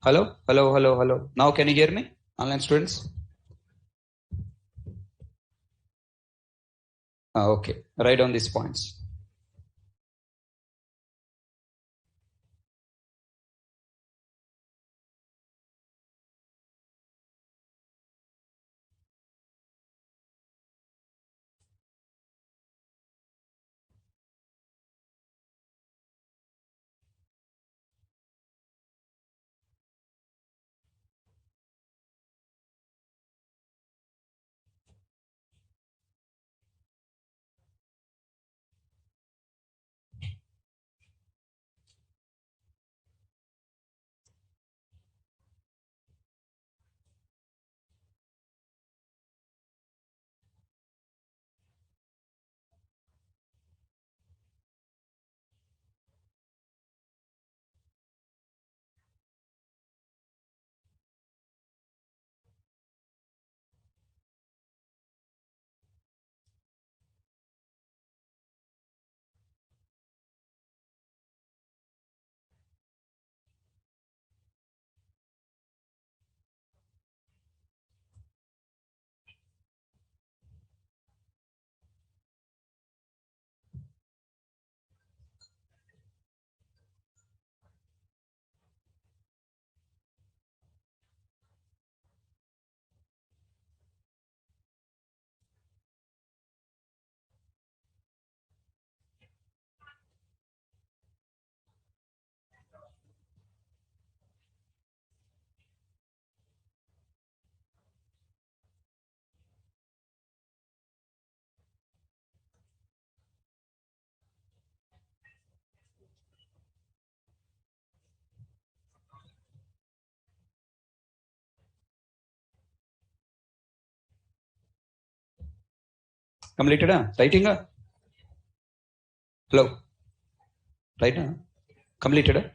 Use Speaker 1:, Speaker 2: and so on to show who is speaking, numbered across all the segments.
Speaker 1: Hello, hello, hello, hello. Now can you hear me, online students? Okay, write down these points. Completed? Writing? Hello? Right? Completed?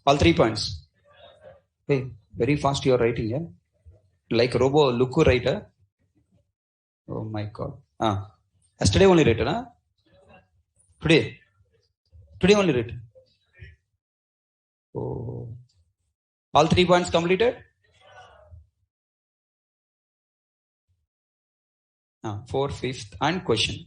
Speaker 1: All 3 points. Hey, very fast you are writing, yeah? Like robo Luku writer. Oh my god. Yesterday only written, huh? Today? Today only written. Oh. All 3 points completed? 4th, 5th, and question.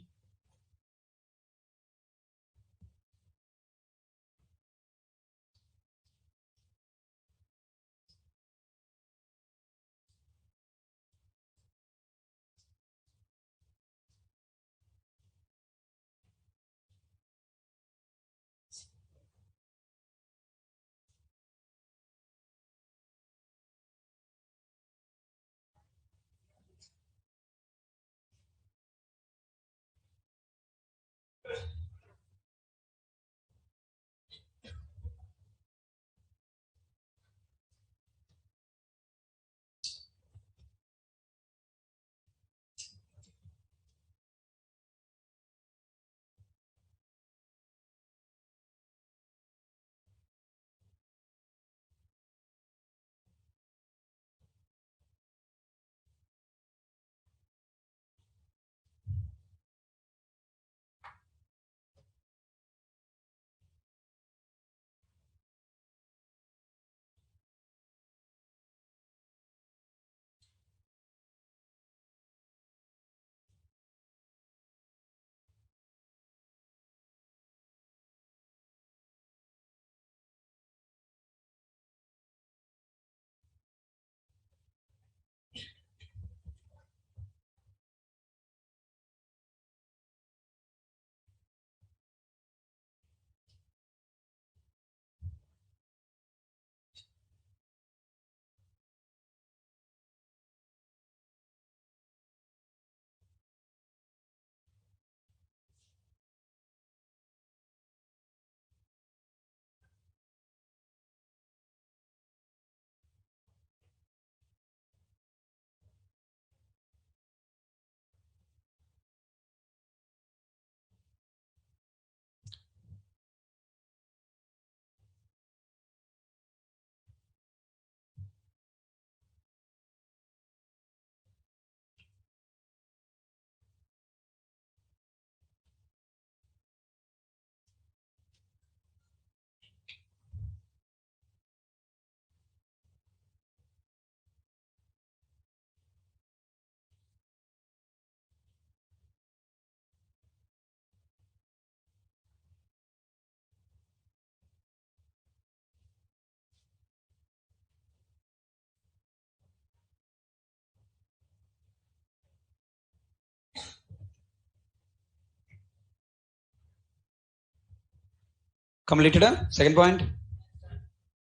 Speaker 1: Completed? Second point.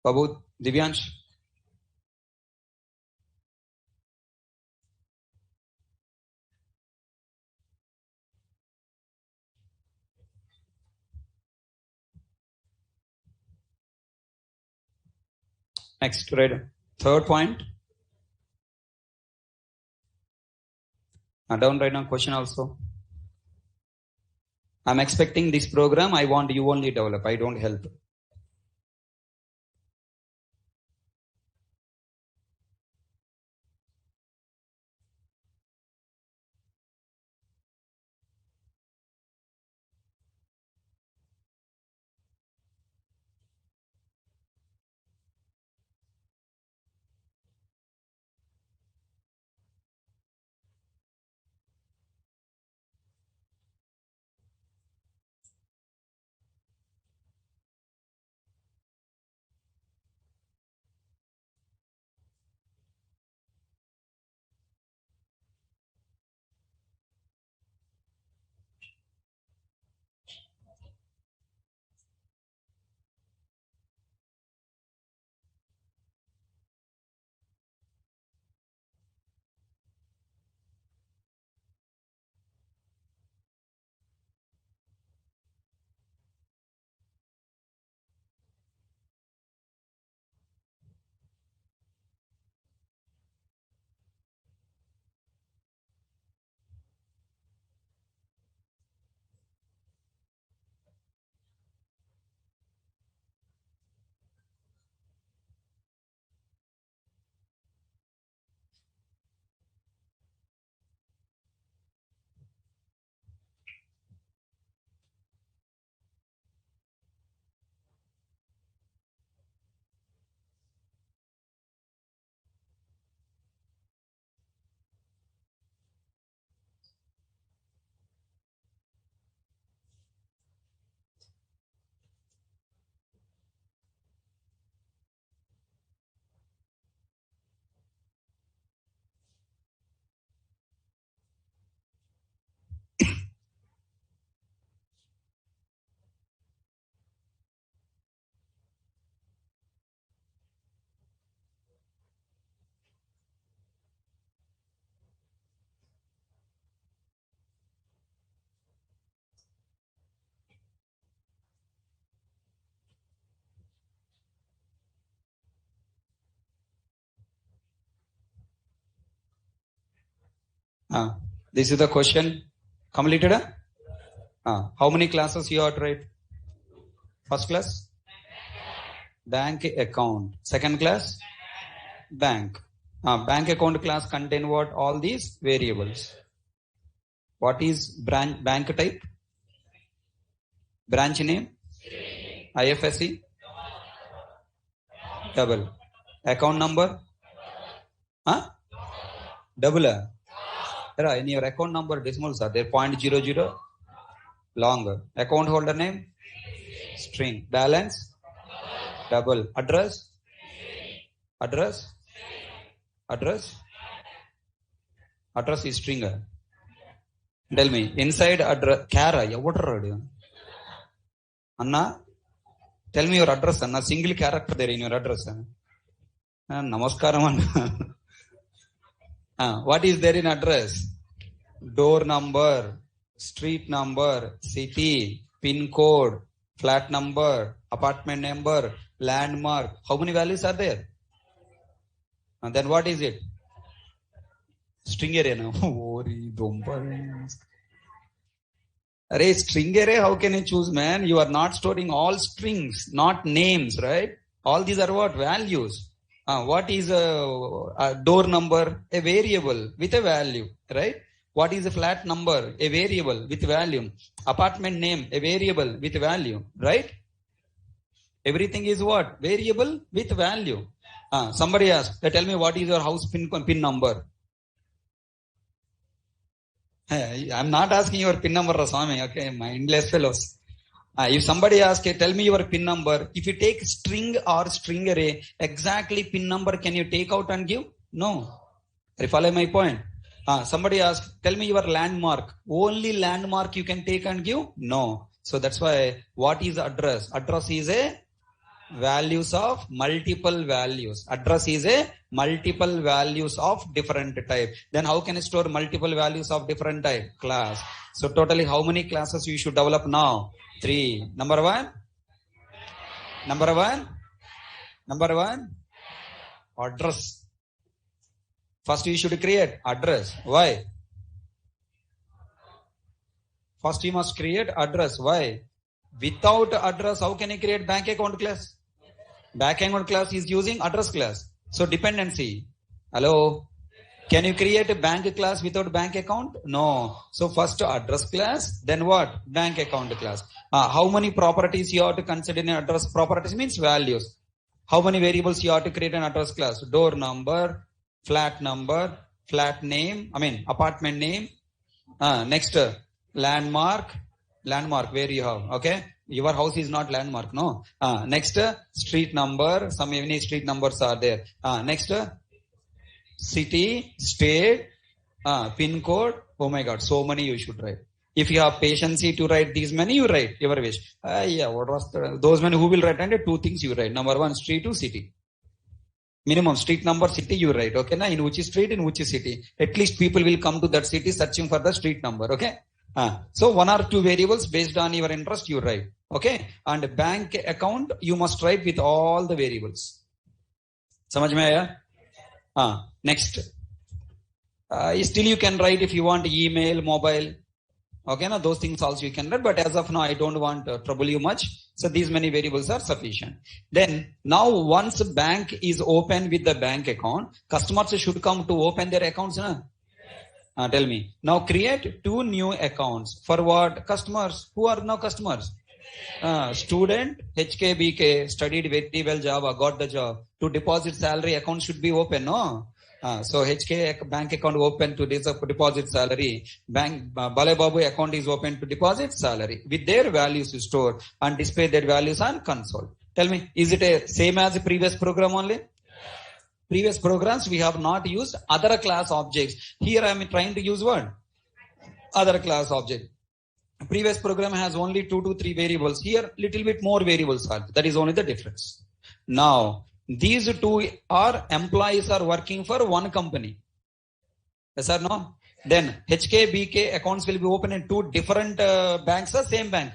Speaker 1: Babu, Divyansh. Next, right? Third point. Down right now, question also. I'm expecting this program. I want you only develop. I don't help. This is the question. Completed? How many classes you are to write? First class? Bank account. Second class? Bank. Bank account class contain what? All these variables. What is bank type? Branch name? IFSC? Double. Account number? Double. In your account number, decimals are there. 0.00. Long. Account holder name? String. Balance? Double. Address? Address? Address? Address is string. Tell me. Inside address. Kara. What are Anna? Tell me your address. Anna. Single character there in your address. Namaskaram. What is there in address? Door number, street number, city, pin code, flat number, apartment number, landmark. How many values are there? And then what is it? String array now. Array string array, how can you choose, man? You are not storing all strings, not names, right? All these are what? Values. What is a door number? A variable with a value, right? What is a flat number? A variable with value. Apartment name, a variable with value, right? Everything is what? Variable with value. Somebody asked, tell me what is your house pin number? I'm not asking your pin number, Swami. Okay, mindless fellows. If somebody asks, tell me your pin number. If you take string or string array, exactly pin number can you take out and give? No. You follow my point? Somebody asks, tell me your landmark. Only landmark you can take and give? No. So that's why what is address? Address is a values of multiple values. Address is a multiple values of different type. Then how can I store multiple values of different type? Class. So totally how many classes you should develop now? 3. Number one, address. First you should create address. Why? First you must create address. Why? Without address, how can I create bank account class? Bank account class is using address class. So dependency. Hello? Can you create a bank class without bank account? No. So first address class, then what? Bank account class. How many properties you have to consider in address? Properties means values. How many variables you have to create an address class? Door number, flat name, apartment name. Next, landmark where you have, okay? Your house is not landmark, no? Next, street number, some many street numbers are there. Next, city, state, pin code. Oh my God, so many you should write. If you have patience to write these many, you write your wish. What was those many who will write? And 2 things you write. Number 1, street to city. Minimum street number, city you write. Okay, na? In which street, in which city. At least people will come to that city searching for the street number. Okay. So 1 or 2 variables based on your interest you write. Okay. And bank account you must write with all the variables. Samajh mein aaya? Next. Still you can write if you want email, mobile. Okay, now those things also you can write, but as of now, I don't want to trouble you much. So these many variables are sufficient. Then now once bank is open with the bank account, customers should come to open their accounts. Na? Tell me. Now create 2 new accounts. For what? Customers. Who are now customers? Student, HKBK, studied very well Java, got the job. To deposit salary, account should be open, no? So HK bank account open to deposit salary. Bank Bale Babu account is open to deposit salary. With their values you store and display their values on console. Tell me, is it a same as the previous program only? Previous programs we have not used other class objects. Here I am trying to use what? Other class object. Previous program has only 2 to 3 variables. Here little bit more variables are. That is only the difference. Now these 2 are employees are working for one company. Yes or no? Then HKBK accounts will be open in 2 different banks or same bank?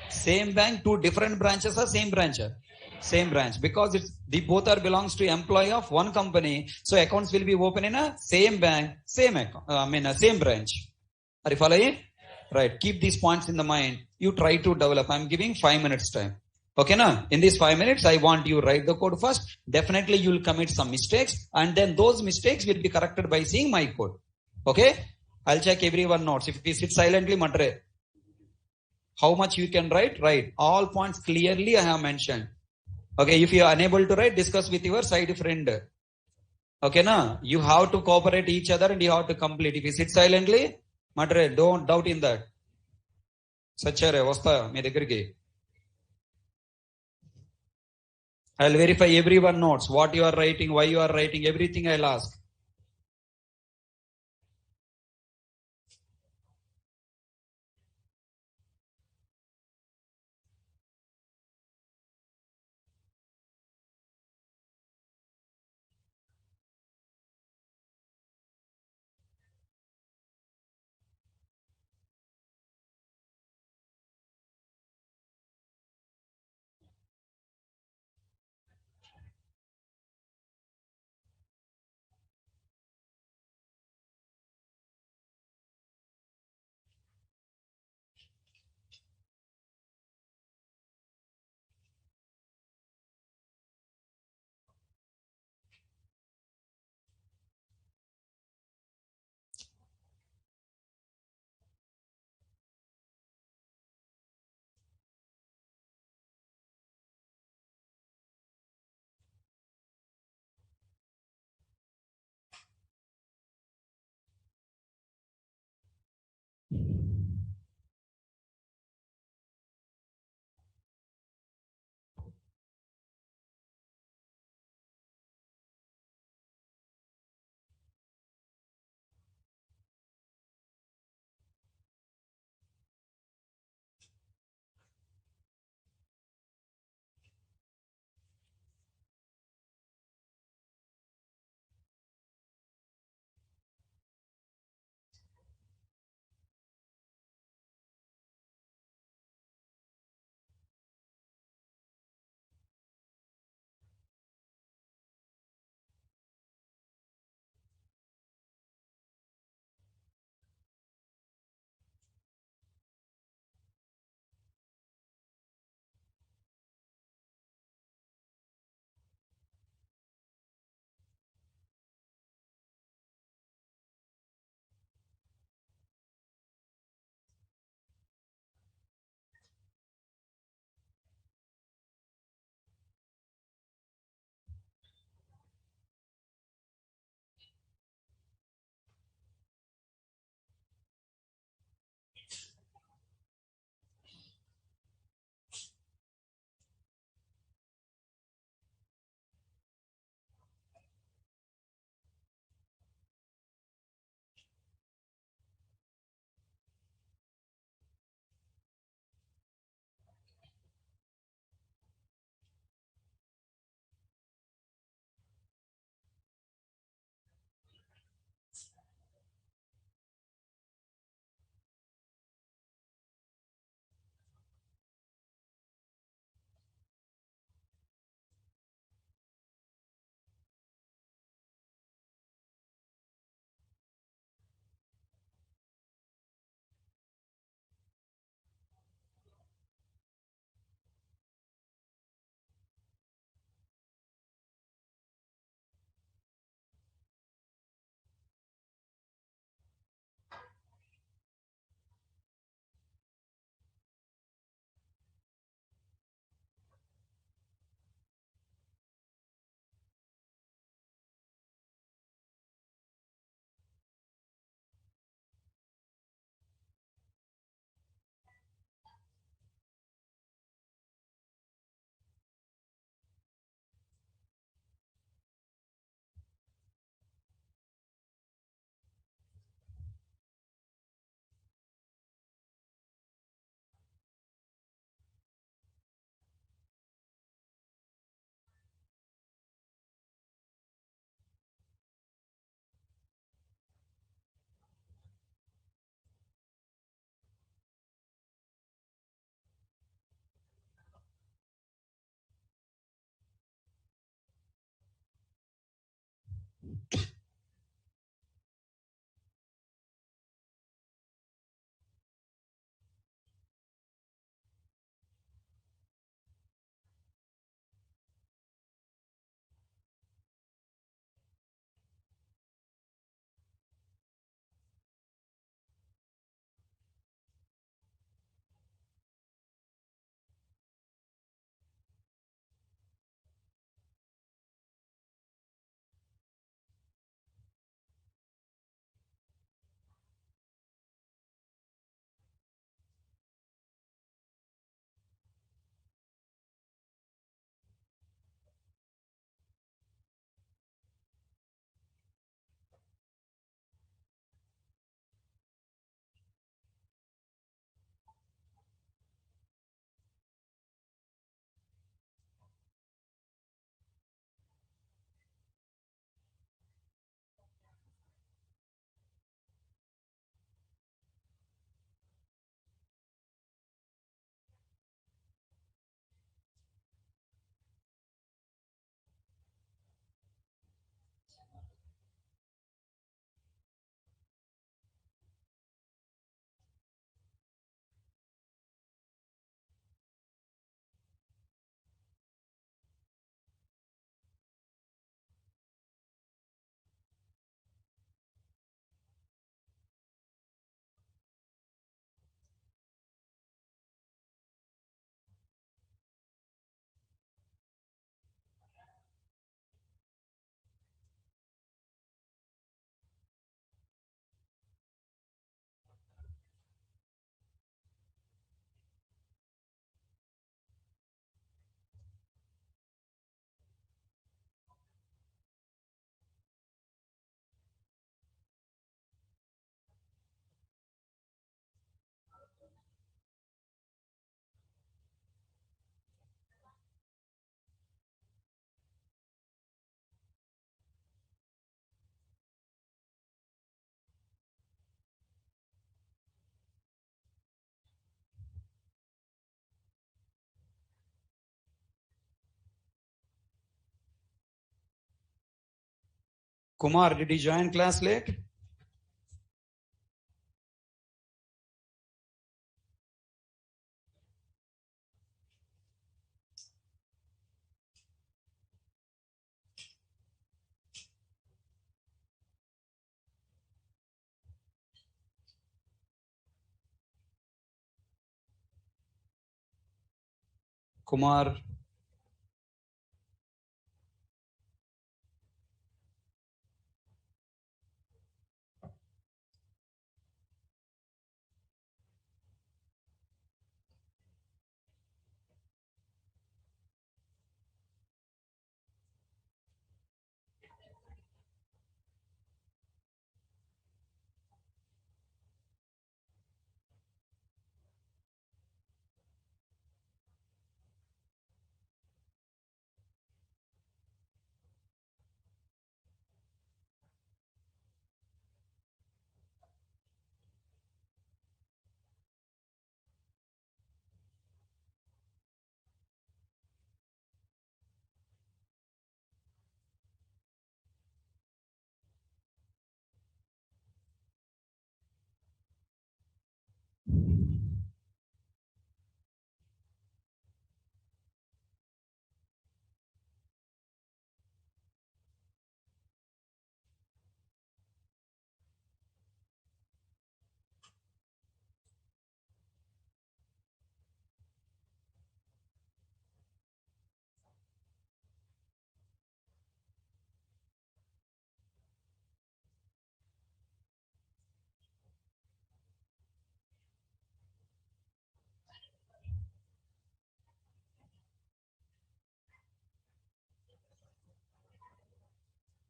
Speaker 1: Same bank, 2 different branches or same branch? Same branch, because the both are belongs to employee of one company. So accounts will be open in a same bank, same account, same branch. Are you following? Right. Keep these points in the mind. You try to develop. I'm giving 5 minutes time. Okay, na? In these 5 minutes, I want you write the code first. Definitely you will commit some mistakes, and then those mistakes will be corrected by seeing my code. Okay? I'll check everyone notes. If we sit silently, matre. How much you can write? Write. All points clearly I have mentioned. Okay, if you are unable to write, discuss with your side friend. Okay, na? You have to cooperate each other and you have to complete. If you sit silently, matre, don't doubt in that. Sachare, vasta, me దగ్గరికి. I'll verify everyone notes, what you are writing, why you are writing, everything I'll ask. Kumar, did you join class late? Kumar.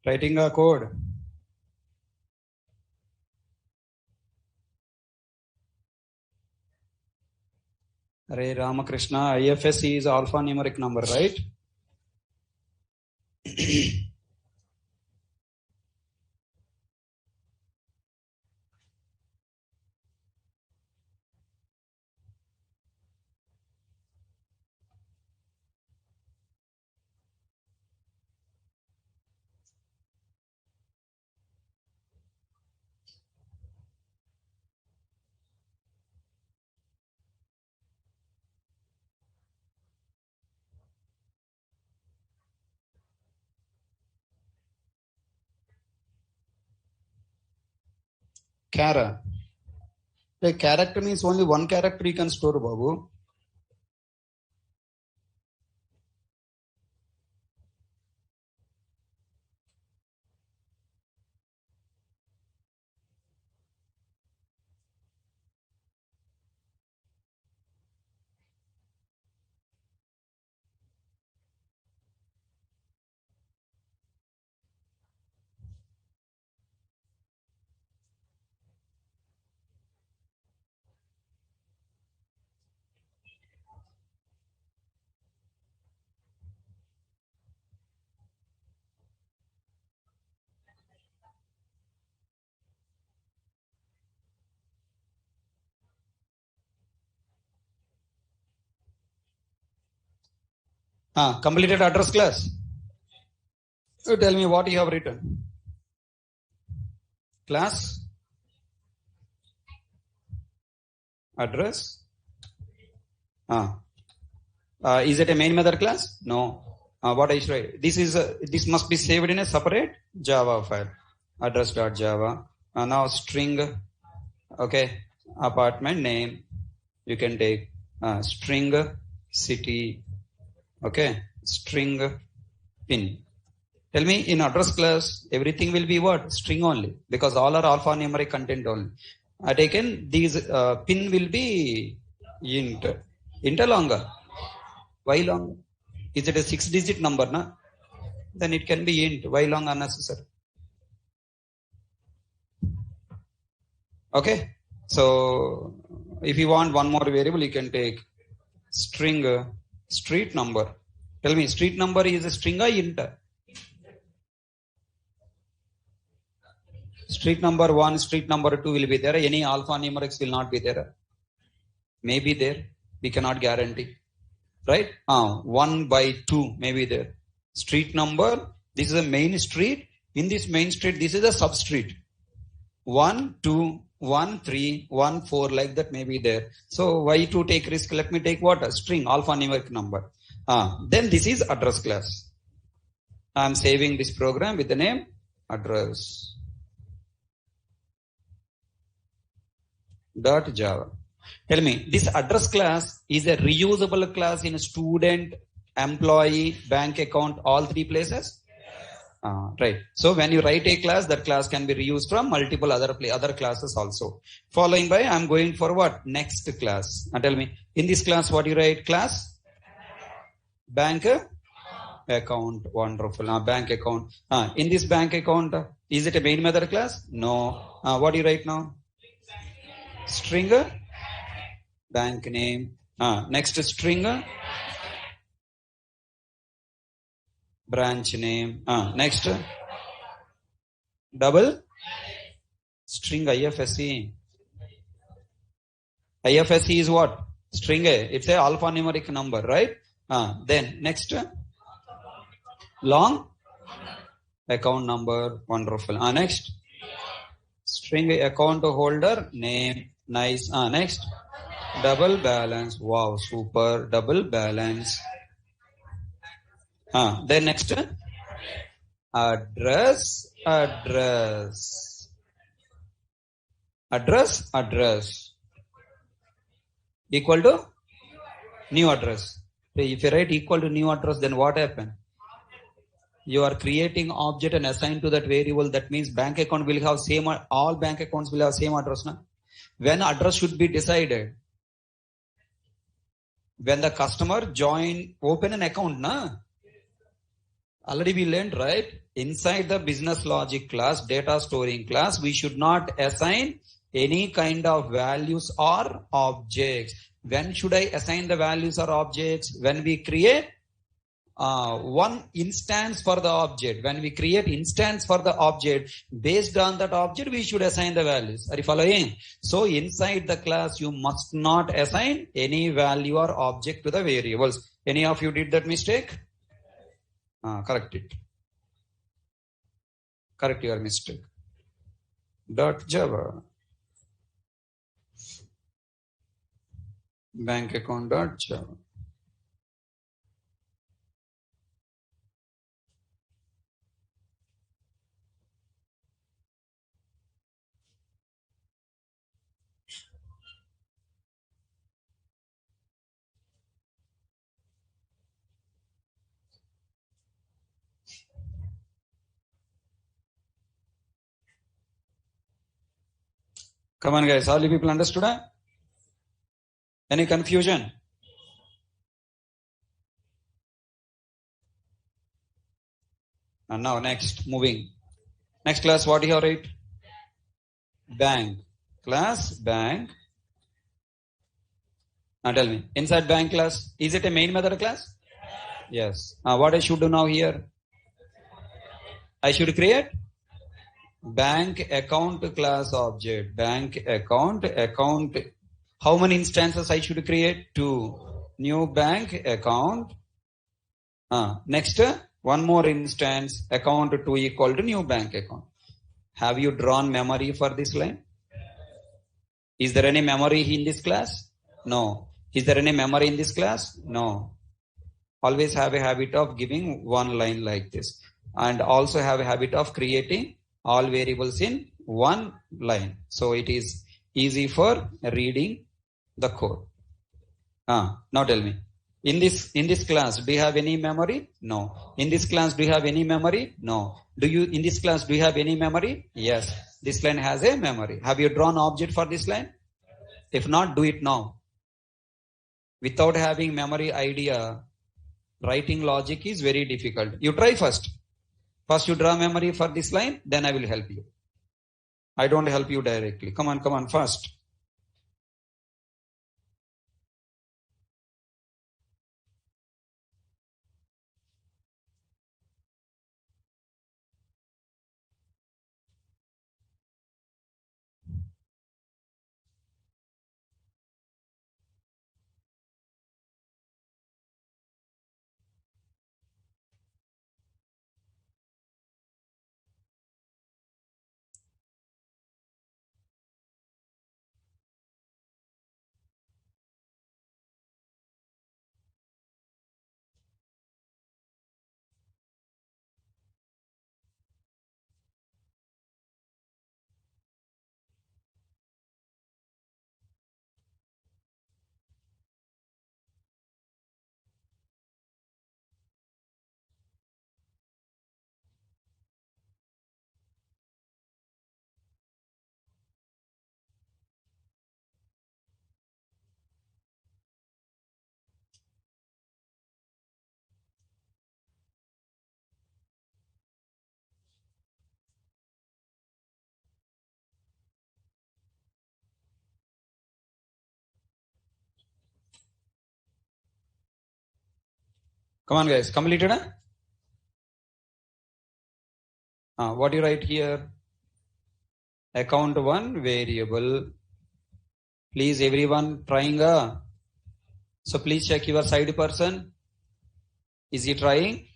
Speaker 1: Writing a code. Hare Ramakrishna, IFSC is alphanumeric number, right? Kara. A character means only one character you can store, Babu. Completed address class. So tell me what you have written. Class. Address. Is it a main method class? No. What I should write? This must be saved in a separate Java file. Address.java. Now string. Okay. Apartment name. You can take string city. Okay. String pin. Tell me in address class, everything will be what? String only. Because all are alphanumeric content only. I taken these pin will be int. Int longer. Why long? Is it a 6-digit number? Na? Then it can be int. Why long unnecessary? Okay. So if you want one more variable, you can take string street number. Tell me, street number is a string or int? Street number 1, street number 2 will be there. Any alphanumerics will not be there. Maybe there. We cannot guarantee. Right? 1 by 2 may be there. Street number. This is a main street. In this main street, this is a substreet. 1, 2, 1, 3, 1, 4, like that may be there. So why to take risk? Let me take what? A string, alphanumeric number. Then this is address class. I am saving this program with the name address dot Java. Tell me, this address class is a reusable class in student, employee, bank account, all three places? Right. So when you write a class, that class can be reused from multiple other classes also. Following by, I'm going for what? Next class. Tell me, in this class, what you write? Class? Bank account. Wonderful. Bank account. In this bank account, is it a main method class? No. What do you write now? String bank name. Next string branch name. Next double string IFSC. IFSC is what? String A. It's a alphanumeric number, right? Then next long account number. Wonderful. Next string account holder name. Nice. Next double balance. Wow, super. Double balance. Then next address. Equal to new address. If you write equal to new address, then what happen? You are creating object and assign to that variable. That means bank account will have same, all bank accounts will have same address. Na? When address should be decided? When the customer open an account, na? Already we learned, right? Inside the business logic class, data storing class, we should not assign any kind of values or objects. When should I assign the values or objects? When we create one instance for the object. When we create instance for the object, based on that object, we should assign the values. Are you following? So inside the class, you must not assign any value or object to the variables. Any of you did that mistake? Correct it. Correct your mistake. .java. Bank account .java. Come on guys, all you people understood? Any confusion? And now next, moving. Next class, what you have write? Bank. Class, bank. Now tell me, inside bank class, is it a main method class? Yes. What I should do now here? I should create bank account class object. Bank account. How many instances I should create? 2. New bank account. Next, one more instance, account 2 equal to new bank account. Have you drawn memory for this line? Is there any memory in this class? No. Is there any memory in this class? No. Always have a habit of giving one line like this. And also have a habit of creating all variables in one line. So it is easy for reading the code. Now tell me. In this class, do you have any memory? No. In this class, do you have any memory? No. In this class, do you have any memory? Yes. This line has a memory. Have you drawn object for this line? If not, do it now. Without having memory idea, writing logic is very difficult. You try first. First you draw memory for this line, then I will help you. I don't help you directly. Come on, first. Come on guys, completed? What do you write here? Account 1 variable. Please everyone trying. So please check your side person. Is he trying?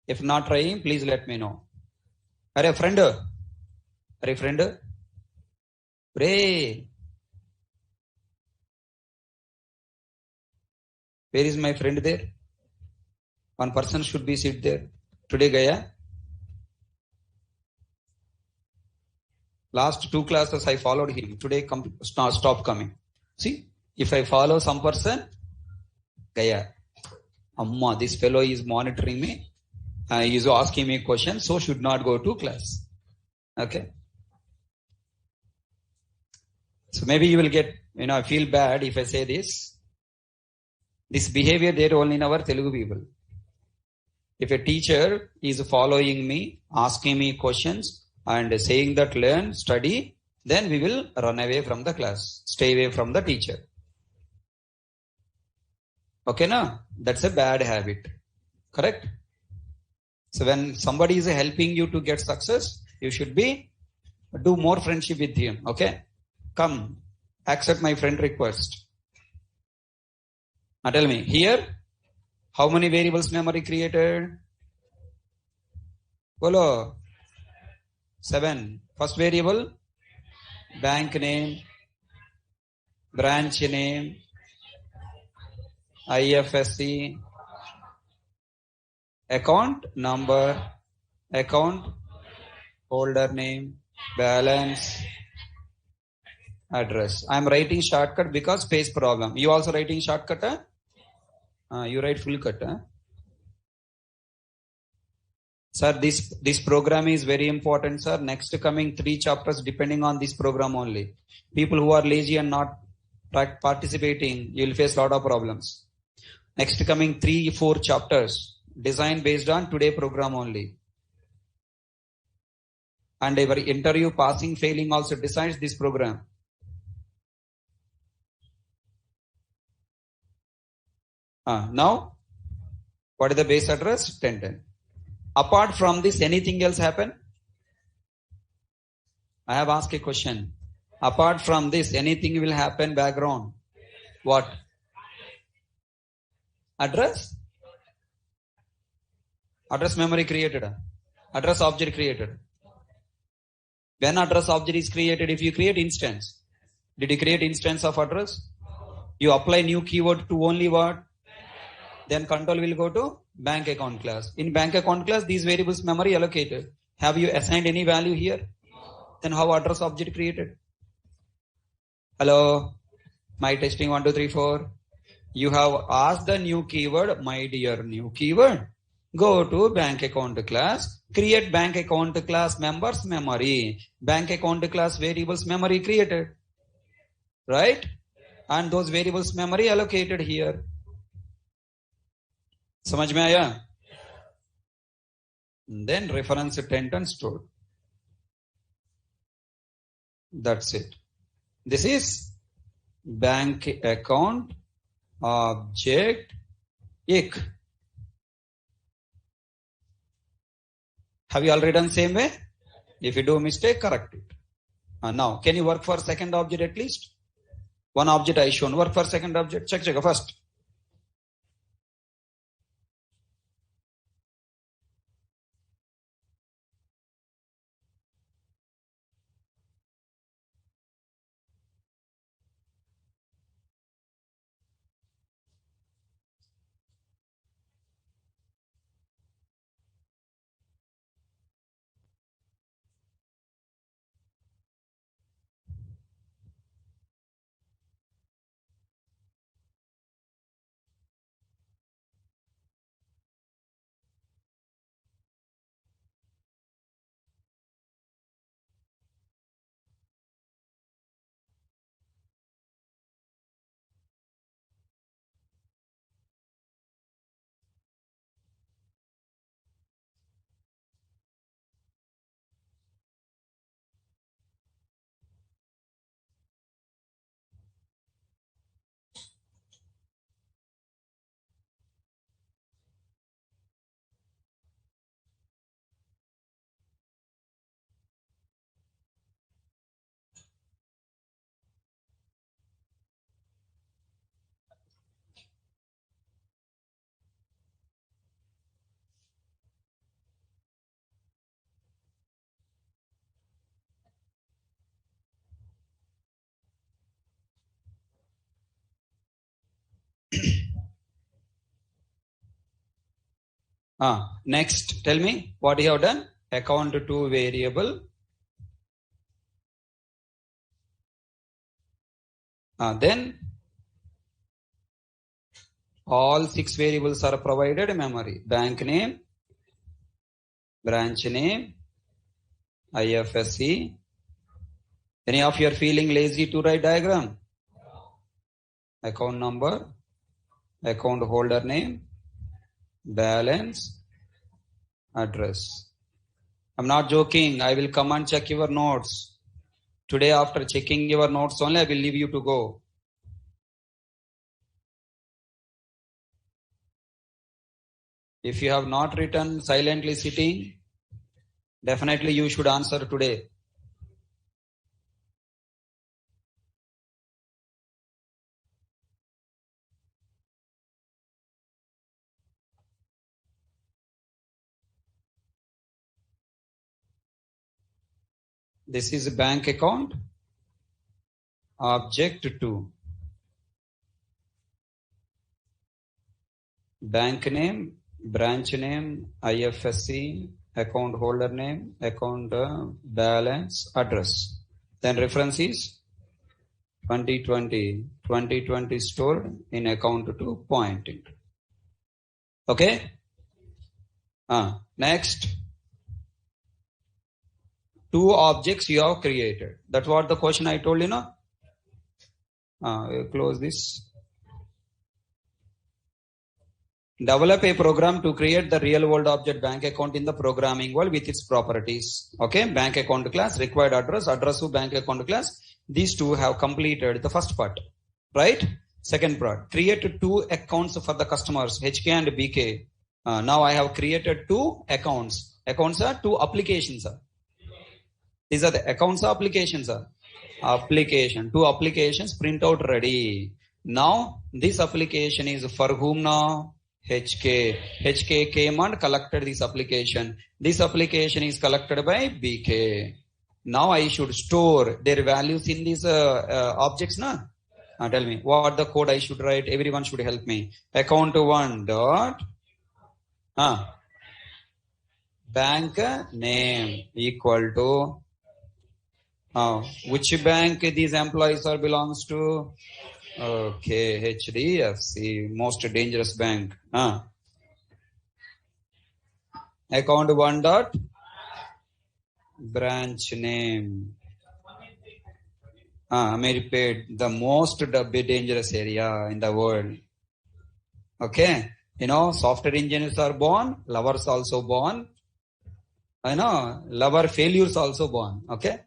Speaker 1: If not trying, please let me know. Are friend? Are friend? Pray. Where is my friend there? One person should be sit there. Today Gaya. Last 2 classes I followed him. Today stop coming. See, if I follow some person, Gaya. Amma, this fellow is monitoring me. He is asking me questions, so should not go to class. Okay. So maybe you will get, I feel bad if I say this. This behavior there only in our Telugu people. If a teacher is following me, asking me questions and saying that learn, study, then we will run away from the class, stay away from the teacher. Okay, na? That's a bad habit. Correct? So when somebody is helping you to get success, you should do more friendship with him. Okay? Come, accept my friend request. Now tell me, here, how many variables memory created? Bolo. 7. First variable, bank name, branch name, IFSC, account number, account holder name, balance, address. I am writing shortcut because space problem. You also writing shortcut? You write full cut. Sir, this program is very important, sir. Next coming 3 chapters depending on this program only. People who are lazy and not participating, you will face a lot of problems. Next coming 3-4 chapters designed based on today program only. And every interview passing, failing also decides this program. Now, what is the base address? 1010. Apart from this, anything else happen? I have asked a question. Apart from this, anything will happen background? What? Address? Address memory created. Address object created. When address object is created, if you create instance, did you create instance of address? You apply new keyword to only what? Then control will go to bank account class. In bank account class, these variables memory allocated. Have you assigned any value here? Then how address object created? Hello? My testing 1, 2, 3, 4. You have asked the new keyword, my dear new keyword. Go to bank account class. Create bank account class members memory. Bank account class variables memory created. Right? And those variables memory allocated here. समझ में आया? Then reference 1010 stored. That's it. This is bank account object एक. Have you already done same way? If you do mistake, correct it. Now, can you work for second object at least? One object I shown. Work for second object. Check first. Next, tell me what you have done. Account to variable. Then all 6 variables are provided memory. Bank name, branch name, IFSC. Any of you are feeling lazy to write diagram? Account number, account holder name, balance, address. I'm not joking. I will come and check your notes. Today after checking your notes only, I will leave you to go. If you have not written silently sitting, definitely you should answer today. This is a bank account. Object to bank name, branch name, IFSC, account holder name, account balance, address. Then reference is 2020 stored in account to pointing. Okay. Next. 2 objects you have created. That's what the question I told you, no? We'll close this. Develop a program to create the real world object bank account in the programming world with its properties. Okay, bank account class, required address, address to bank account class. These 2 have completed the first part, right? Second part, create 2 accounts for the customers, HK and BK. Now I have created 2 accounts. Accounts are 2 applications. These are the accounts or applications. Application. 2 applications, print out ready. Now this application is for whom now? HK. HK came and collected this application. This application is collected by BK. Now I should store their values in these objects. Na? Tell me what the code I should write. Everyone should help me. Account 1 dot bank name equal to which bank these employees are belongs to? Okay, HDFC, most dangerous bank. Account 1 dot branch name. Ameerpet, the most dangerous area in the world. Okay, you know, software engineers are born, lovers also born. I know, lover failures also born. Okay.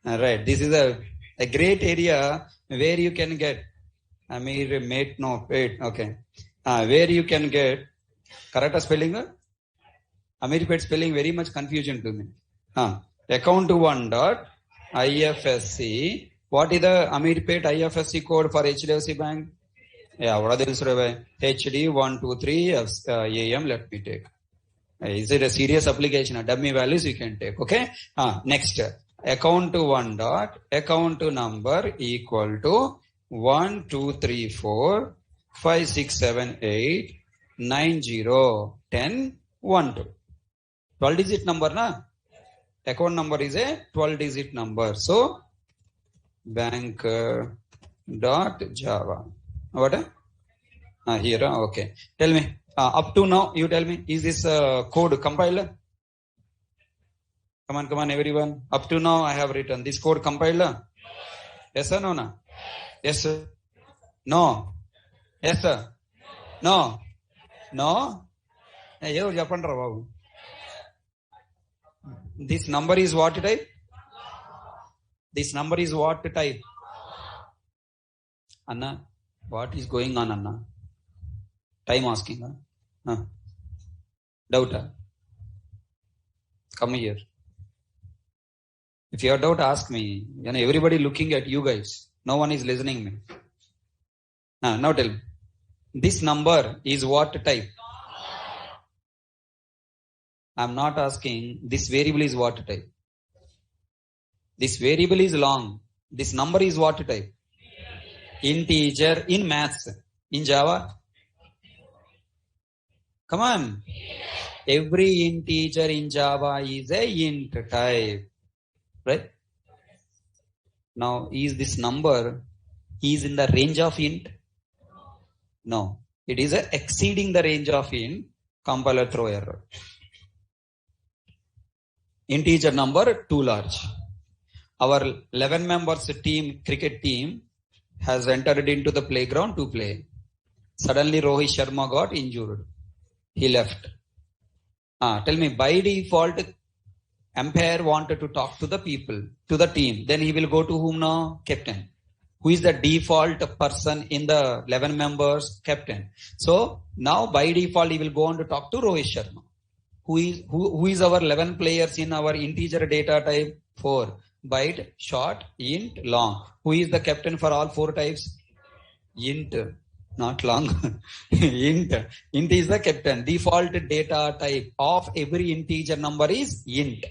Speaker 1: Right. This is a great area where you can get okay. Where you can get correct spelling. Ameerpet spelling very much confusion to me. Account 1 dot IFSC. What is the Ameerpet IFSC code for HDFC Bank? Yeah, what are the HD 123 AM? Let me take. Is it a serious application? Dummy values you can take. Okay. Next. Account 1 dot account number equal to 1 2 3 4 5 6 7 8 9 0 10 1 2. 12 digit number na? Account number is a 12 digit number. So bank dot Java. What? Here. Okay. Tell me. Up to now, you tell me. Is this code compiled? Come on, everyone. Up to now, I have written this code compiled. Yes or no? Na? Yes, sir. No. Yes, sir. No. No. Hey, this number is what type? This number is what type? Anna, what is going on, Anna? Time asking. Doubt. Come here. If you have doubt, ask me. You know, everybody looking at you guys. No one is listening me. Now tell me. This number is what type? I'm not asking. This variable is what type? This variable is long. This number is what type? Integer in maths. In Java? Come on. Every integer in Java is a int type. Right? Now, is this number is in the range of int? No. It is exceeding the range of int. Compiler throw error. Integer number too large. Our 11 members team, cricket team, has entered into the playground to play. Suddenly Rohit Sharma got injured. He left. Tell me, by default, umpire wanted to talk to the people, to the team. Then he will go to whom now? Captain. Who is the default person in the 11 members? Captain. So now by default he will go on to talk to Rohit Sharma. Who is our 11 players in our integer data type? 4. Byte, short, int, long. Who is the captain for all 4 types? Int, not long. Int. Int is the captain. Default data type of every integer number is int.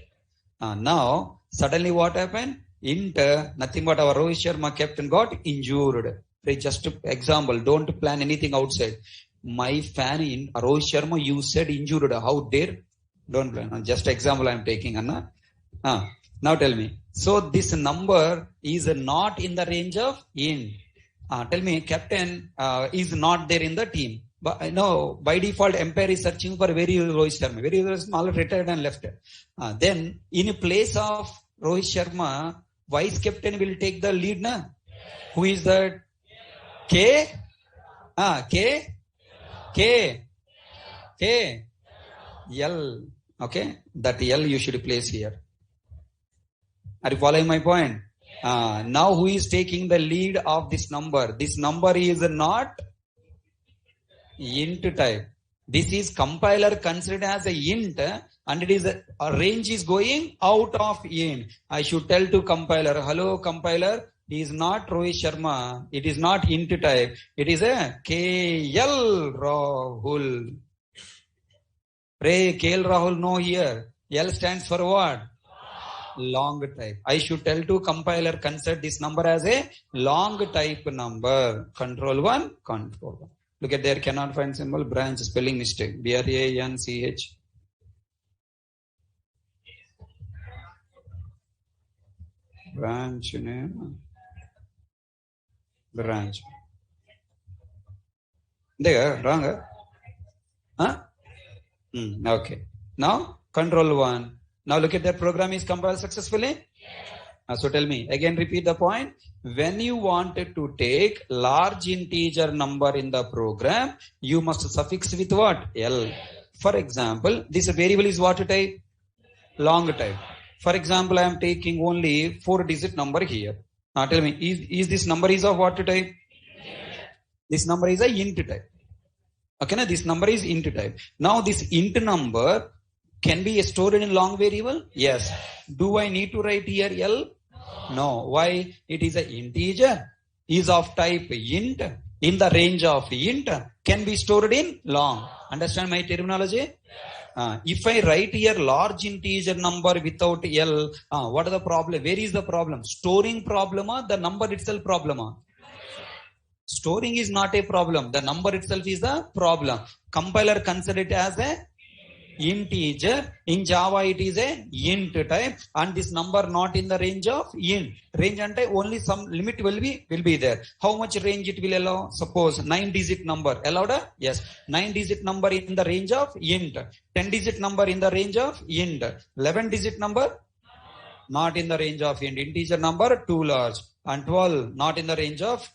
Speaker 1: Now, suddenly what happened? Int, nothing but our Rohit Sharma captain got injured. Just example, don't plan anything outside. My fan in Rohit Sharma, you said injured. How dare? Don't plan. Just example I am taking, Anna. Now tell me. So this number is not in the range of int. Tell me, captain is not there in the team. But no, by default, umpire is searching for where is Rohit Sharma. Where is Rohit Sharma? All retired and left. Then in place of Rohit Sharma, vice captain will take the lead. Na? Who is that? K? K? L. Okay, that L you should place here. Are you following my point? Now who is taking the lead of this number? This number is not int type. This is compiler considered as a int and it is a range is going out of int. I should tell to compiler, hello compiler, he is not Rohit Sharma. It is not int type. It is a KL Rahul. Ray, KL Rahul, no here. L stands for what? Long type. I should tell to compiler, consider this number as a long type number. Control 1, control 1. Look at there, cannot find symbol, branch, spelling mistake. BRANCH. Branch name. Branch. There, wrong. Okay. Now, control 1. Now look at that program is compiled successfully. So tell me, again repeat the point. When you wanted to take large integer number in the program, you must suffix with what? L. For example, this variable is what type? Long type. For example, I am taking only 4-digit number here. Now tell me, is this number is of what type? This number is a int type. Okay, now this number is int type. Now this int number can be stored in long variable? Yes. Do I need to write here L? No. Why? It is an integer. Is of type int. In the range of int. Can be stored in long. Understand my terminology? If I write here large integer number without L, what is the problem? Where is the problem? Storing problem or the number itself problem? Storing is not a problem. The number itself is the problem. Compiler consider it as a integer. In Java it is a int type and this number not in the range of int. Range ante only some limit will be there. How much range it will allow? Suppose 9-digit number. Allowed? Yes. 9-digit number in the range of int. 10-digit number in the range of int. 11-digit number not in the range of int. Integer number too large. And 12 not in the range of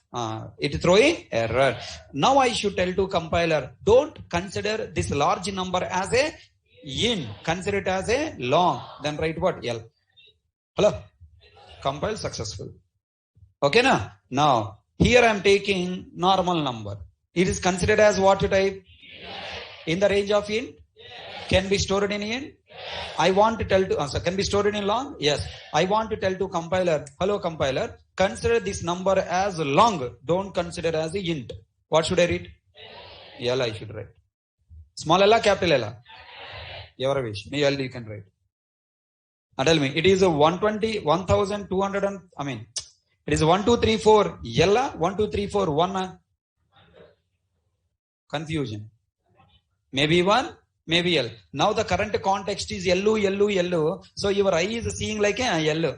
Speaker 1: it throwing error. Now I should tell to compiler, don't consider this large number as a int, consider it as a long. Then write what? L. Hello? Compile successful. Okay na? Now here I am taking normal number. It is considered as what type? In the range of int? Can be stored in int? I want to tell to can be stored in long? Yes. I want to tell to compiler, hello compiler, consider this number as long. Don't consider as a int. What should I read? L I should write. Small L, capital L. Your wish. Me L you can write. And tell me, it is a 120, 1200 and, it is 1, 2, 3, 4. L, 1, 2, 3, 4, 1. Confusion. Maybe 1, maybe L. Now the current context is yellow, yellow, yellow. So your eye is seeing like a yellow.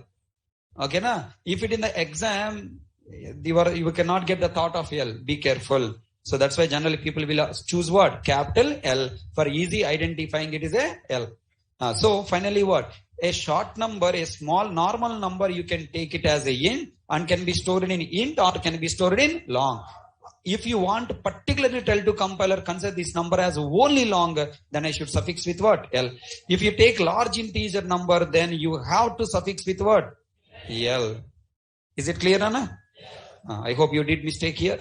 Speaker 1: Okay, na? If it in the exam, you cannot get the thought of L. Be careful. So that's why generally people will choose what? Capital L. For easy identifying, it is a L. So finally what? A short number, a small normal number, you can take it as a int and can be stored in int or can be stored in long. If you want to particularly tell to compiler, consider this number as only long, then I should suffix with what? L. If you take large integer number, then you have to suffix with what? L. Is it clear, Anna? I hope you did mistake here.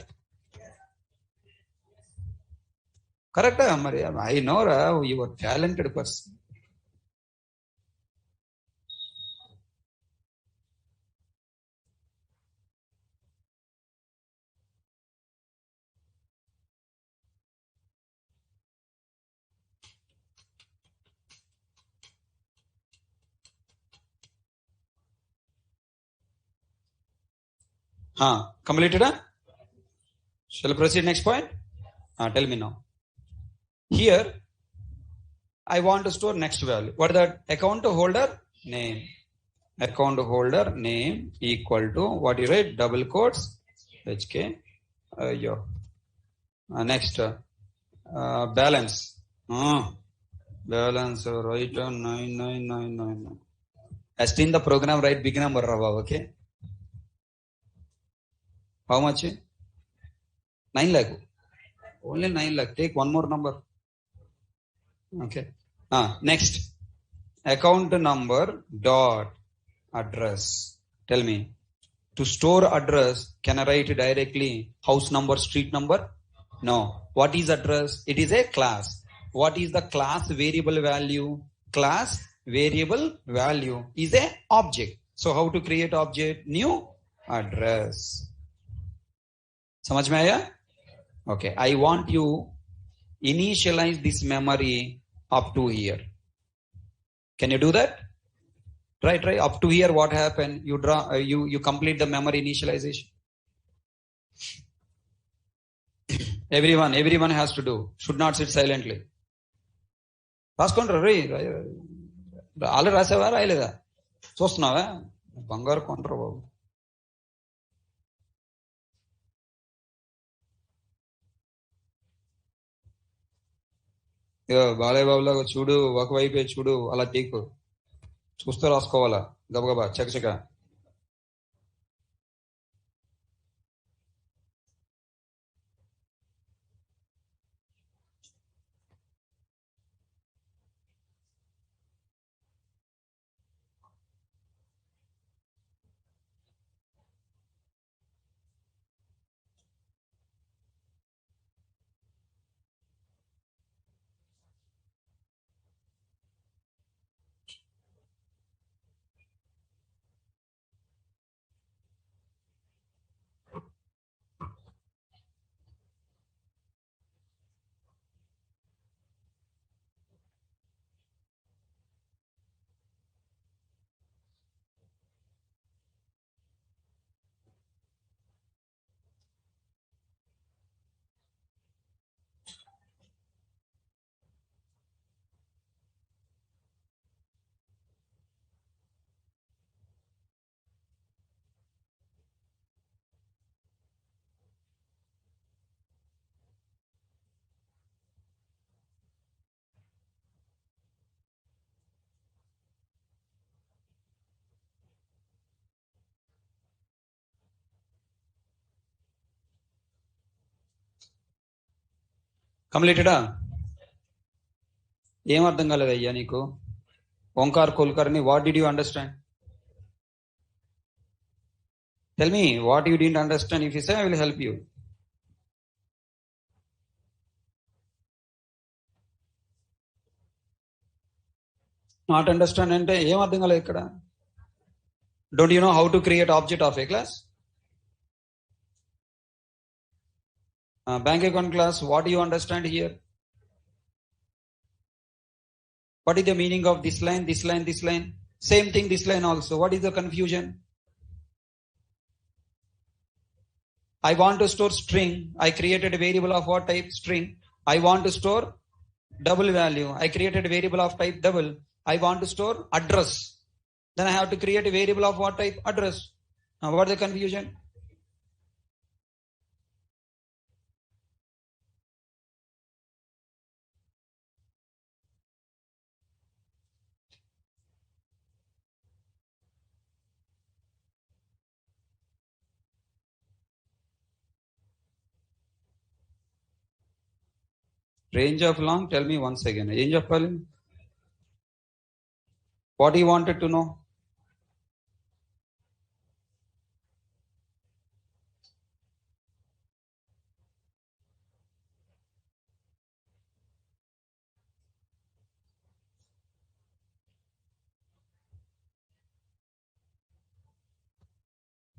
Speaker 1: Correct, I know you are talented person. Completed? Shall I proceed next point? Tell me now. Here, I want to store next value. What is that? Account holder name. Account holder name equal to what you write? Double quotes. HK. Next. Balance. Balance. Write 9999. As in the program, write big number. Okay. How much? 9 lakh. Only 9 lakh. Take one more number. Okay. Next. Account number dot address. Tell me. To store address, can I write directly house number, street number? No. What is address? It is a class. What is the class variable value? Class variable value is a object. So how to create object? New address. समझ में आया? Okay, I want you initialize this memory up to here. Can you do that? Try up to here. What happened? You draw. You complete the memory initialization. Everyone has to do. Should not sit silently. రాసుకుంటారు రే already రాసావా రాయలేదా చూస్తున్నావా బంగారు కొంటారు బాబు బాలయ్య బాబులాగా చూడు ఒకవైపే చూడు అలా తీకు చూస్తూ రాసుకోవాలా గబగబా చకచక కంప్లీటెడా ఏం అర్థం కాలేదయ్యా నీకు Omkar Kulkarni what did you understand tell me what you didn't understand if you say I will help you not understand అంటే ఏం అర్థం కాలేదు ఇక్కడ don't you know how to create object of A class bank account class, what do you understand here? What is the meaning of this line, this line, this line? Same thing, this line also. What is the confusion? I want to store string. I created a variable of what type? String. I want to store double value. I created a variable of type double. I want to store address. Then I have to create a variable of what type? Address. Now what is the confusion? Range of long, tell me once again. Range of column. What you wanted to know?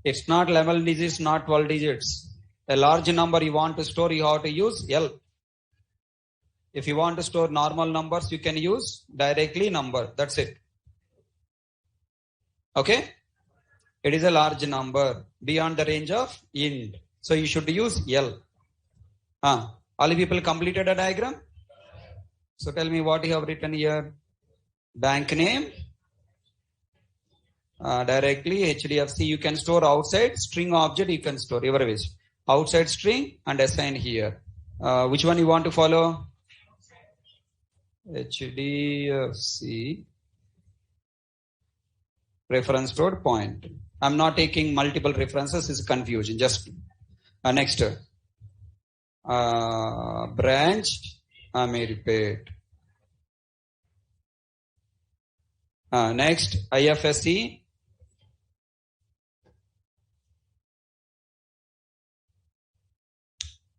Speaker 1: It's not 11 digits, not 12 digits. A large number you want to store, you have to use L. If you want to store normal numbers, you can use directly number. That's it. Okay? It is a large number beyond the range of int. So you should use L. All people completed a diagram? So tell me what you have written here. Bank name. Directly HDFC you can store outside. String object you can store. Your wish. Outside string and assign here. Which one you want to follow? HDFC reference node point. I'm not taking multiple references. It's confusion. Just next branch Ameerpet. Next IFSC.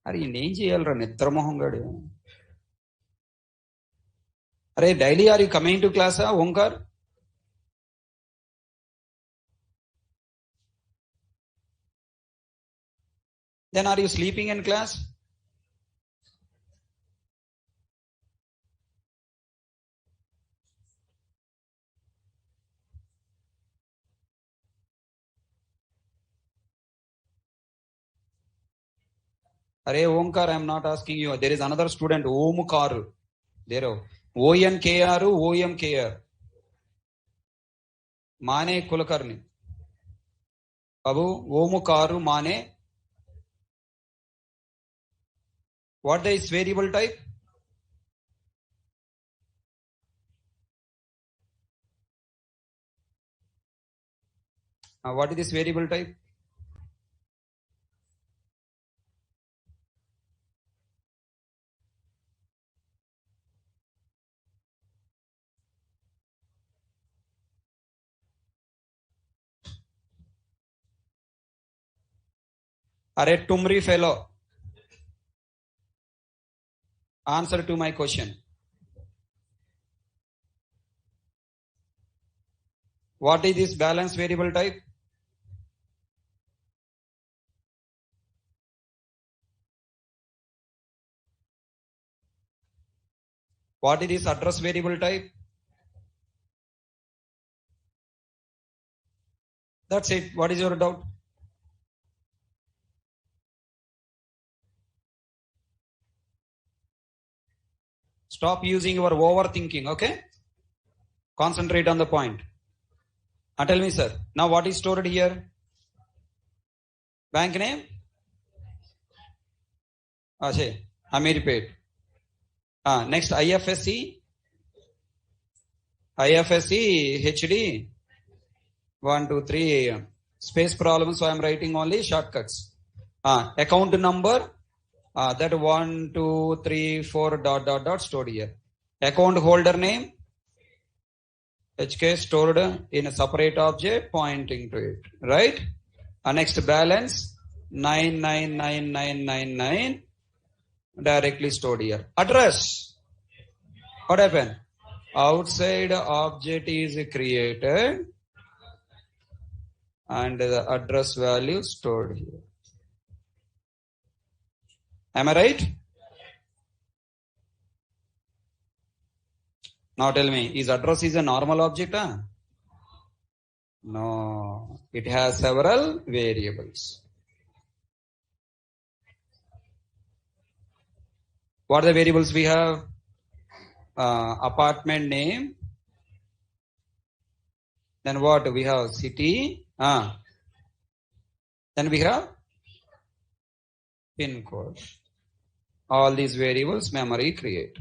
Speaker 1: అరే ఏం చేయాలరా నిద్రమోహం గడు. అరే daily or you coming to క్లాసా Omkar? Then are you sleeping in class? Arey Omkar, I am not asking you. There is another student, Omkar. There, ONKR, OMKR. Mane Kulakarni. Babu, Omkaru Mane. What is variable type? What is this variable type? Arey Tumri fellow. Answer to my question. What is this balance variable type? What is this address variable type? That's it. What is your doubt? Stop using your overthinking, okay? Concentrate on the point. Tell me, sir. Now what is stored here? Bank name? Ameerpet. Next IFSC. IFSC HD. 1, 2, 3. Space problem. So I am writing only shortcuts. Account number. That 1, 2, 3, 4 ... stored here. Account holder name. HK stored in a separate object pointing to it. Right? Next balance 999999 directly stored here. Address. What happened? Outside object is created and the address value stored here. Am I right? Now tell me, is address is a normal object? No, it has several variables. What are the variables we have? apartment name. Then what we have? City. Then we have pin code. All these variables memory create.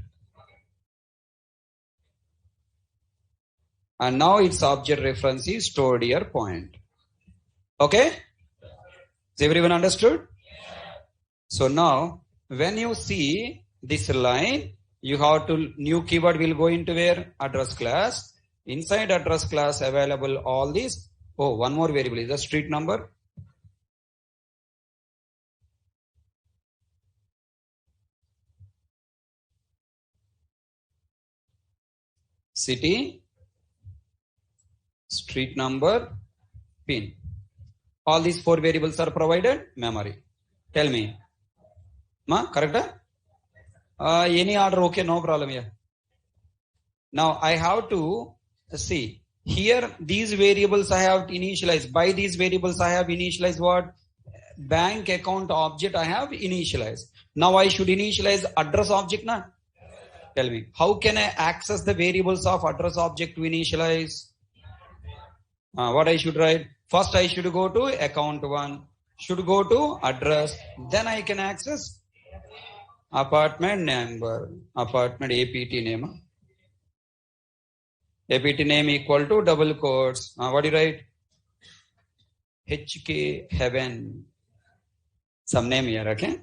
Speaker 1: And now its object reference is stored here point. Okay? Is everyone understood? So now when you see this line, you have to new keyword will go into where? Address class. Inside address class available all these. Oh, one more variable is the street number. City, street number, pin. All these 4 variables are provided memory. Tell me. Correct? Any order okay, no problem here. Now I have to see here these variables I have initialized. By these variables I have initialized what? Bank account object I have initialized. Now I should initialize address object na? Tell me, how can I access the variables of address object to initialize? What I should write? First I should go to account 1, should go to address, then I can access apartment number, apartment APT name. APT name equal to double quotes. What do you write? HK Heaven. Some name here, okay?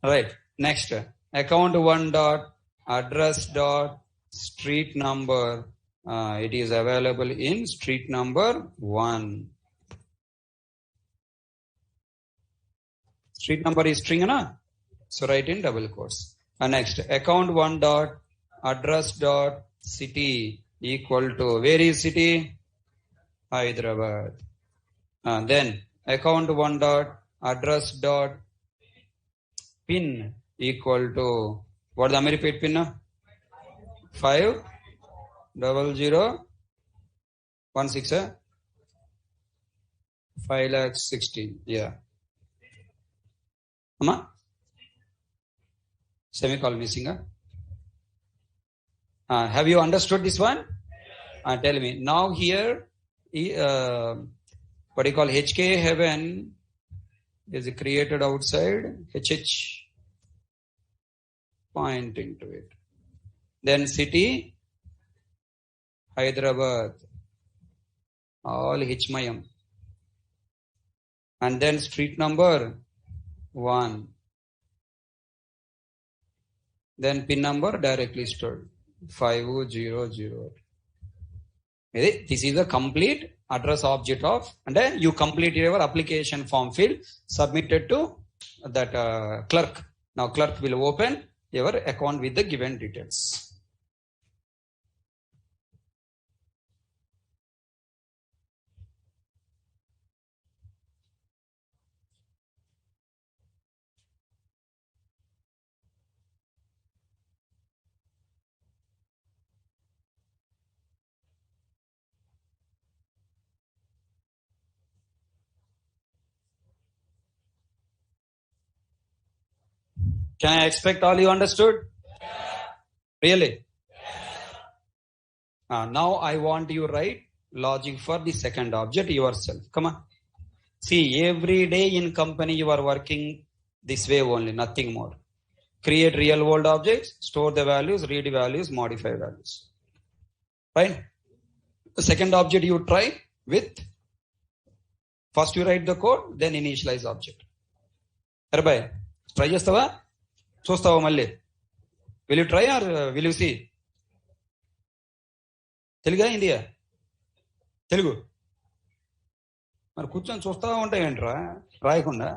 Speaker 1: Right. Next, account 1 dot address dot street number. It is available in street number 1. Street number is string, na? So write in double quotes. Next, account 1 dot address dot city equal to, where is city? Hyderabad. Then account 1 dot address dot pin equal to, what the repeat pin? 50016 5,16,000. Yeah. Semicolon missing. Have you understood this one? Tell me. Now here, what you call HK Heaven is created outside HH pointing to it. Then city, Hyderabad, all Hmayam. And then street number 1. Then pin number directly stored 5000. This is a complete address object of, and then you complete your application form field, submitted to that clerk. Now clerk will open your account with the given details. Can I expect all you understood? Really? Now I want you write logic for the second object yourself. Come on. See, every day in company you are working this way only, nothing more. Create real world objects, store the values, read values, modify values. Right? The second object you try with, first you write the code, then initialize object. Try chestava? Chustava malli. Will you try or will you see? Telugu India? Telugu? మరి కూర్చొని చూస్తా ఉంటాయంట్రా రాయకుండా.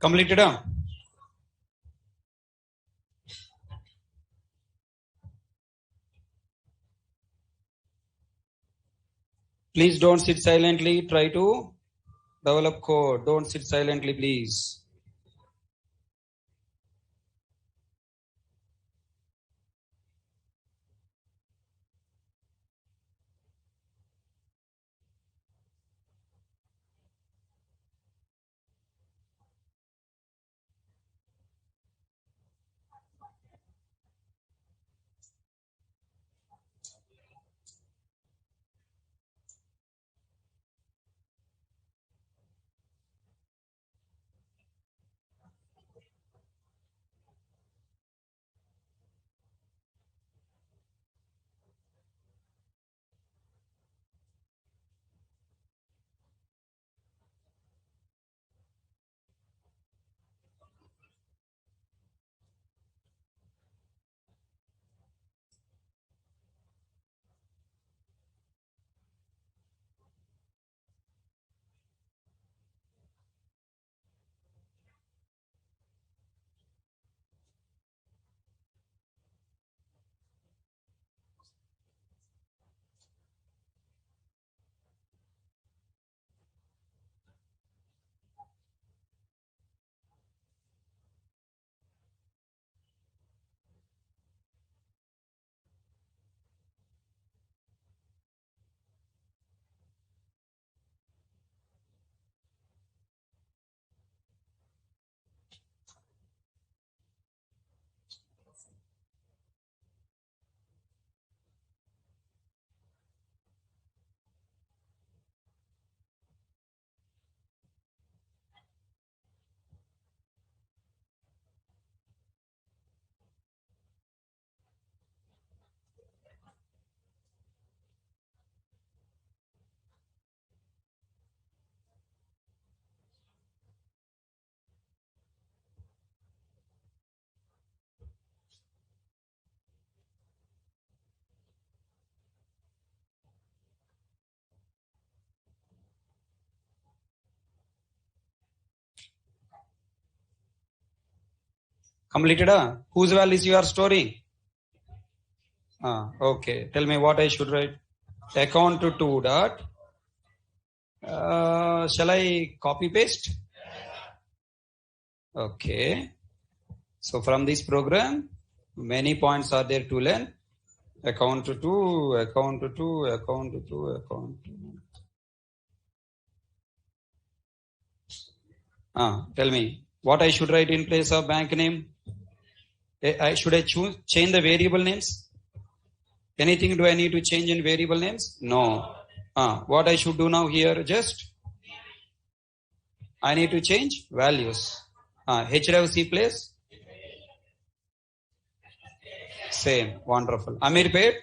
Speaker 1: Completed? Please don't sit silently. Try to develop code. Don't sit silently, please. Completed? Whose values you are storing? Okay. Tell me what I should write. Account to 2 dot. Shall I copy paste? Okay. So from this program, many points are there to learn. Account to 2, account to 2, account to 2, account to 2. Tell me what I should write in place of bank name. Should I change the variable names? Anything do I need to change in variable names? No. What I should do now here? Just I need to change values. HDFC place. Same. Wonderful. Amir paid?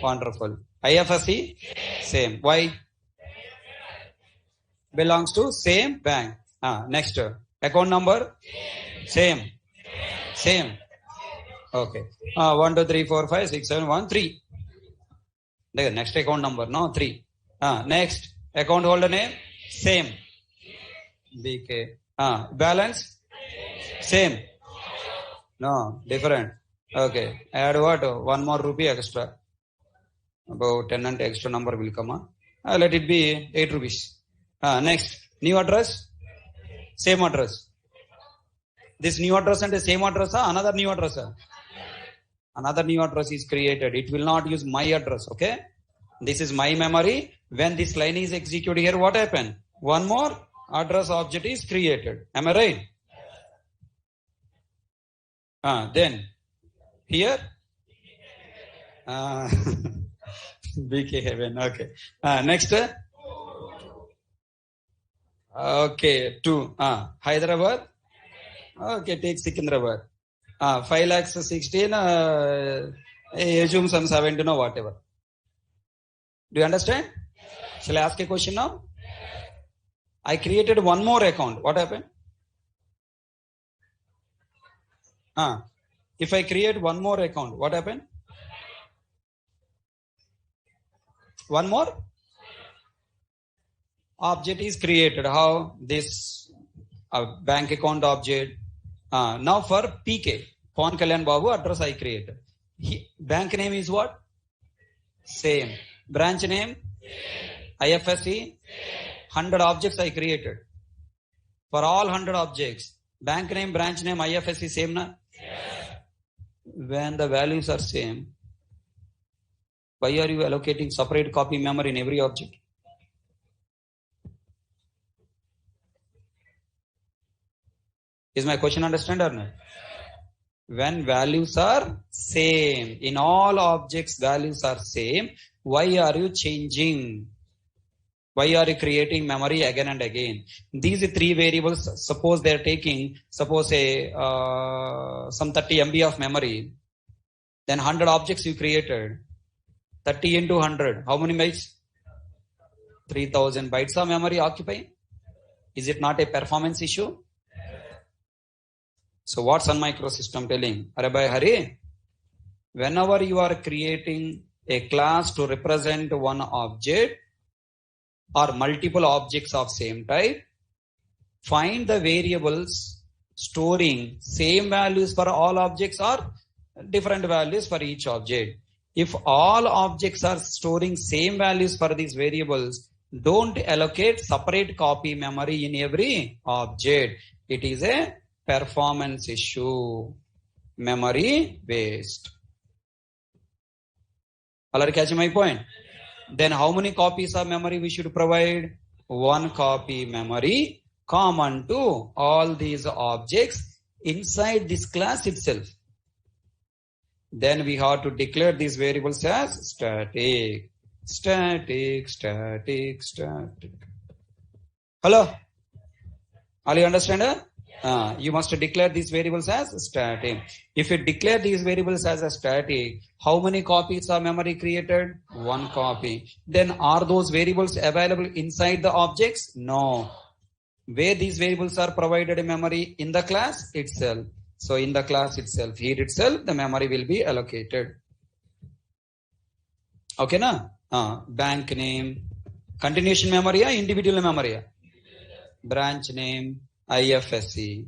Speaker 1: Wonderful. IFSC? Same. Why? Belongs to same bank. Next. Account number? Same. Same. Okay. 1, 2, 3, 4, 5, 6, 7, 1, 3. The next account number, no? 3. Next. Account holder name? Same. BK. Balance? Same. No, different. Okay. Add what? 1 more rupee extra. About 10 and extra number will come. Let it be 8 rupees. Next. New address? Same address. This new address and the same address, another new address. Another new address is created. It will not use my address, okay? This is my memory. When this line is executed here, what happened? One more address object is created. Am I right? Then, here? BK Heaven, okay. Next? Okay, 2. Hyderabad? Okay, take Secunderabad. 5 lakhs 16, assume some 17 or whatever. Do you understand? Shall I ask a question now? I created one more account. What happened? If I create one more account, what happened? One more object is created. How? This a bank account object. Now for PK, Pawan Kalyan Babu address I created. Bank name is what? Same. Branch name? IFSC? 100 objects I created. For all 100 objects, bank name, branch name, IFSC same na? When the values are same, why are you allocating separate copy memory in every object? Is my question understood or not? When values are same, in all objects values are same, why are you changing? Why are you creating memory again and again? These three variables, suppose they are taking, suppose some 30 MB of memory, then 100 objects you created, 30 into 100, how many bytes? 3000 bytes of memory occupy. Is it not a performance issue? So what's Sun Microsystem telling? Arabai Hari, whenever you are creating a class to represent one object or multiple objects of same type, find the variables storing same values for all objects or different values for each object. If all objects are storing same values for these variables, don't allocate separate copy memory in every object. It is a performance issue. Memory waste. Already catching my point? Then how many copies of memory we should provide? One copy memory common to all these objects inside this class itself. Then we have to declare these variables as static. Static, static, static. Hello? Are you understand? You must declare these variables as static. If you declare these variables as a static, how many copies of memory created? One copy. Then are those variables available inside the objects? No. Where these variables are provided in memory? In the class itself. So in the class itself, here itself, the memory will be allocated. Okay, na? Bank name, continuation memory, individual memory, branch name, IFSC.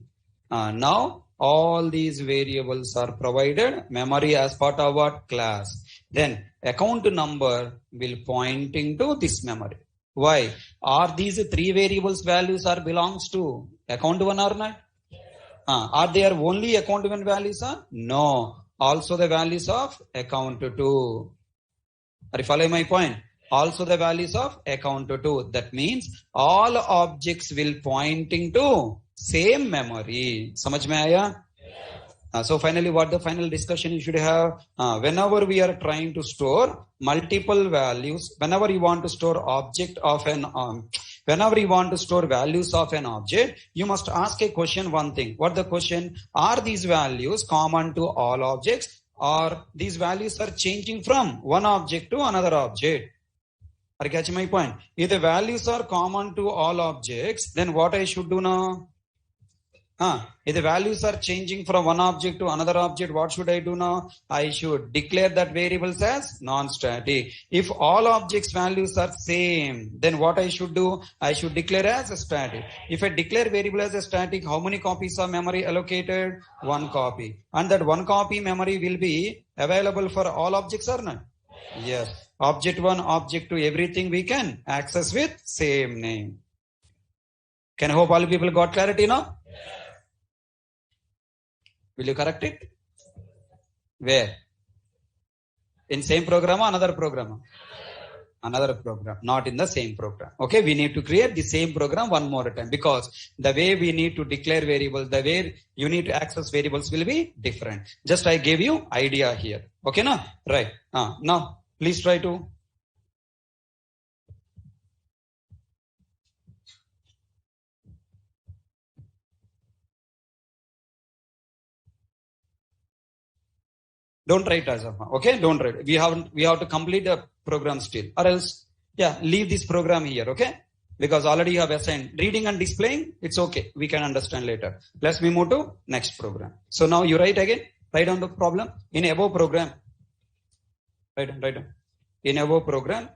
Speaker 1: Now all these variables are provided memory as part of what? Class. Then account number will pointing to this memory. Why? Are these three variables values are belongs to account one or not? Are they only account one values? No. Also the values of account two. Are you following my point? Also the values of account two. That means all objects will pointing to same memory. Samajh mein aaya? So finally, what the final discussion you should have? Whenever we are trying to store multiple values, whenever you want to store object of an whenever you want to store values of an object, you must ask a question, one thing. What the question? Are these values common to all objects, or these values are changing from one object to another object? Are you catching my point? If the values are common to all objects, then what I should do now? If the values are changing from one object to another object, what should I do now? I should declare that variables as non-static. If all objects values are same, then what I should do? I should declare as a static. If I declare variable as a static, how many copies of memory allocated? One copy. And that one copy memory will be available for all objects or not? Yes. Object 1, object 2, everything we can access with same name. Can I hope all people got clarity now? Will you correct it? Where? In same program or another program? Another program, not in the same program. Okay, we need to create the same program one more time, because the way we need to declare variables, the way you need to access variables will be different. Just I gave you idea here. Okay, now? Right. Now, please try to. Don't write as of now. Okay, don't write. We have to complete the program still, or else, yeah, leave this program here. Okay, because already you have assigned reading and displaying. It's okay. We can understand later. Let's move to next program. So now you write again. Write down the problem in above program. Write down. In above program.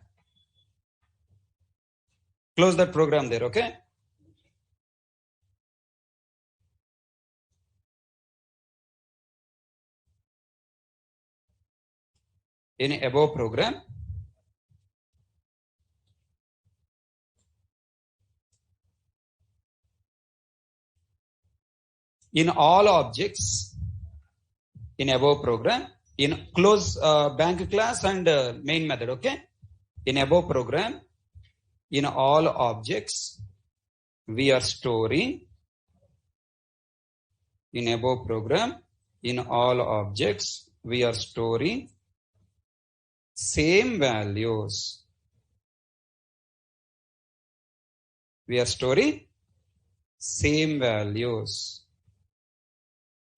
Speaker 1: Close that program there. Okay. in above program, in all objects in above program, in close bank class and main method, okay? In above program, in all objects, we are storing, in above program, in all objects, we are storing same values. We are storing same values.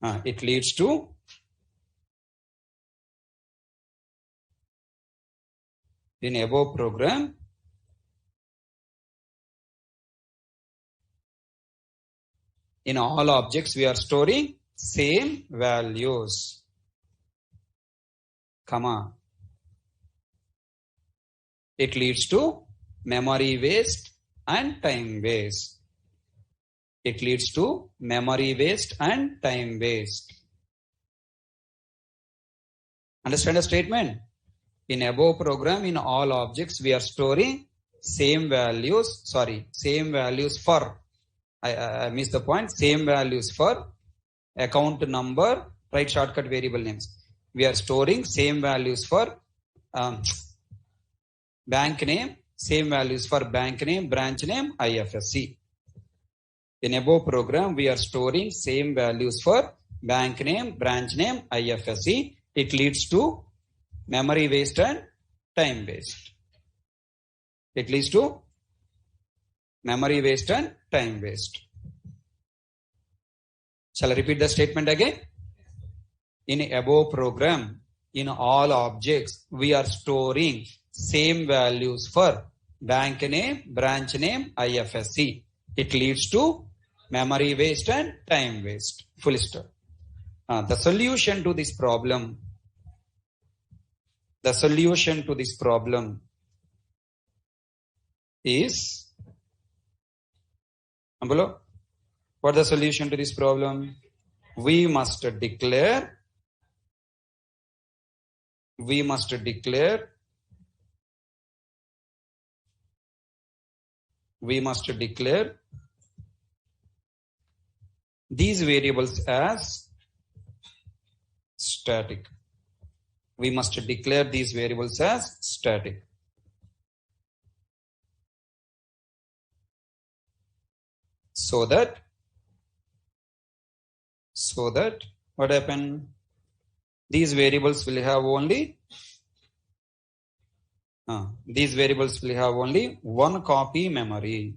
Speaker 1: It leads to in above program, in all objects we are storing same values, comma. It leads to memory waste and time waste. It leads to memory waste and time waste. Understand the statement? In above program, in all objects, we are storing same values. Same values for. I missed the point. Same values for account number, write shortcut variable names. We are storing same values for bank name, same values for bank name, branch name, IFSC. In above program, we are storing same values for bank name, branch name, IFSC. It leads to memory waste and time waste. It leads to memory waste and time waste. Shall I repeat the statement again? In above program, in all objects, we are storing same values for bank name, branch name, IFSC. It leads to memory waste and time waste. Full stop. The solution to this problem is, what the solution to this problem? We must declare these variables as static. We must declare these variables as static. So that what happened? These variables will have only one copy memory.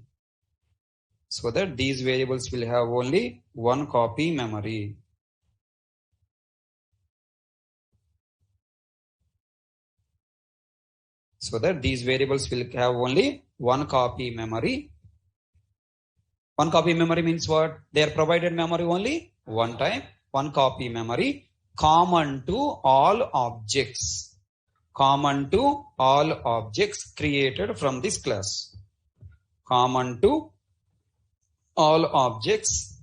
Speaker 1: So that these variables will have only one copy memory. So that these variables will have only one copy memory. One copy memory means what? They are provided memory only one time. One copy memory common to all objects. Common to all objects created from this class. Common to all objects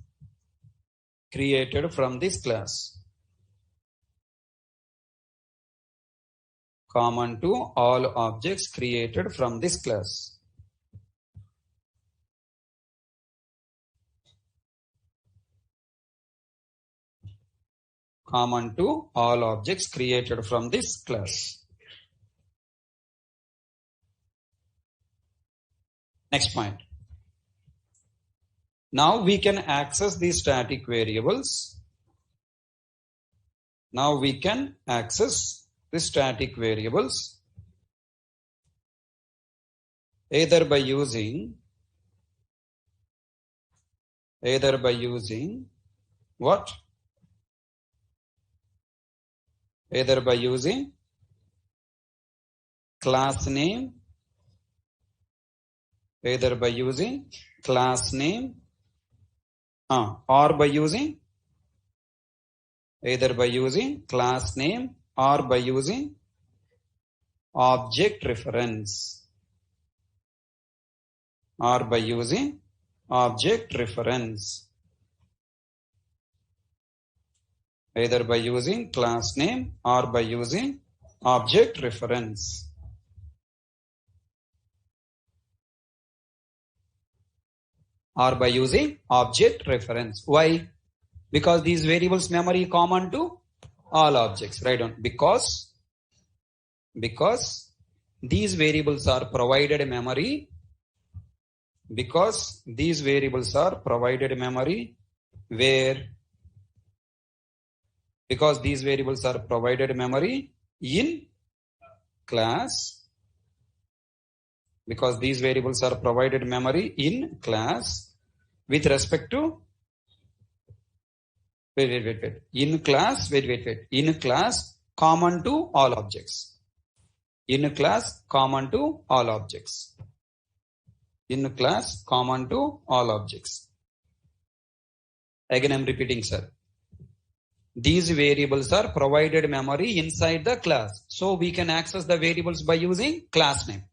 Speaker 1: created from this class. Common to all objects created from this class. Common to all objects created from this class. Next point. Now we can access these static variables. Now we can access the static variables either by using what? Either by using class name, either by using class name, or by using either by using class name or by using object reference, or by using object reference. Either by using class name or by using object reference. Or by using object reference. Why? Because these variables memory common to all objects. Write down. Because these variables are provided memory. Because these variables are provided memory where? Because these variables are provided memory in class. Because these variables are provided memory in class with respect to in class in class common to all objects. In class common to all objects. In class common to all objects. Again I am repeating, sir. These variables are provided memory inside the class. So we can access the variables by using class name.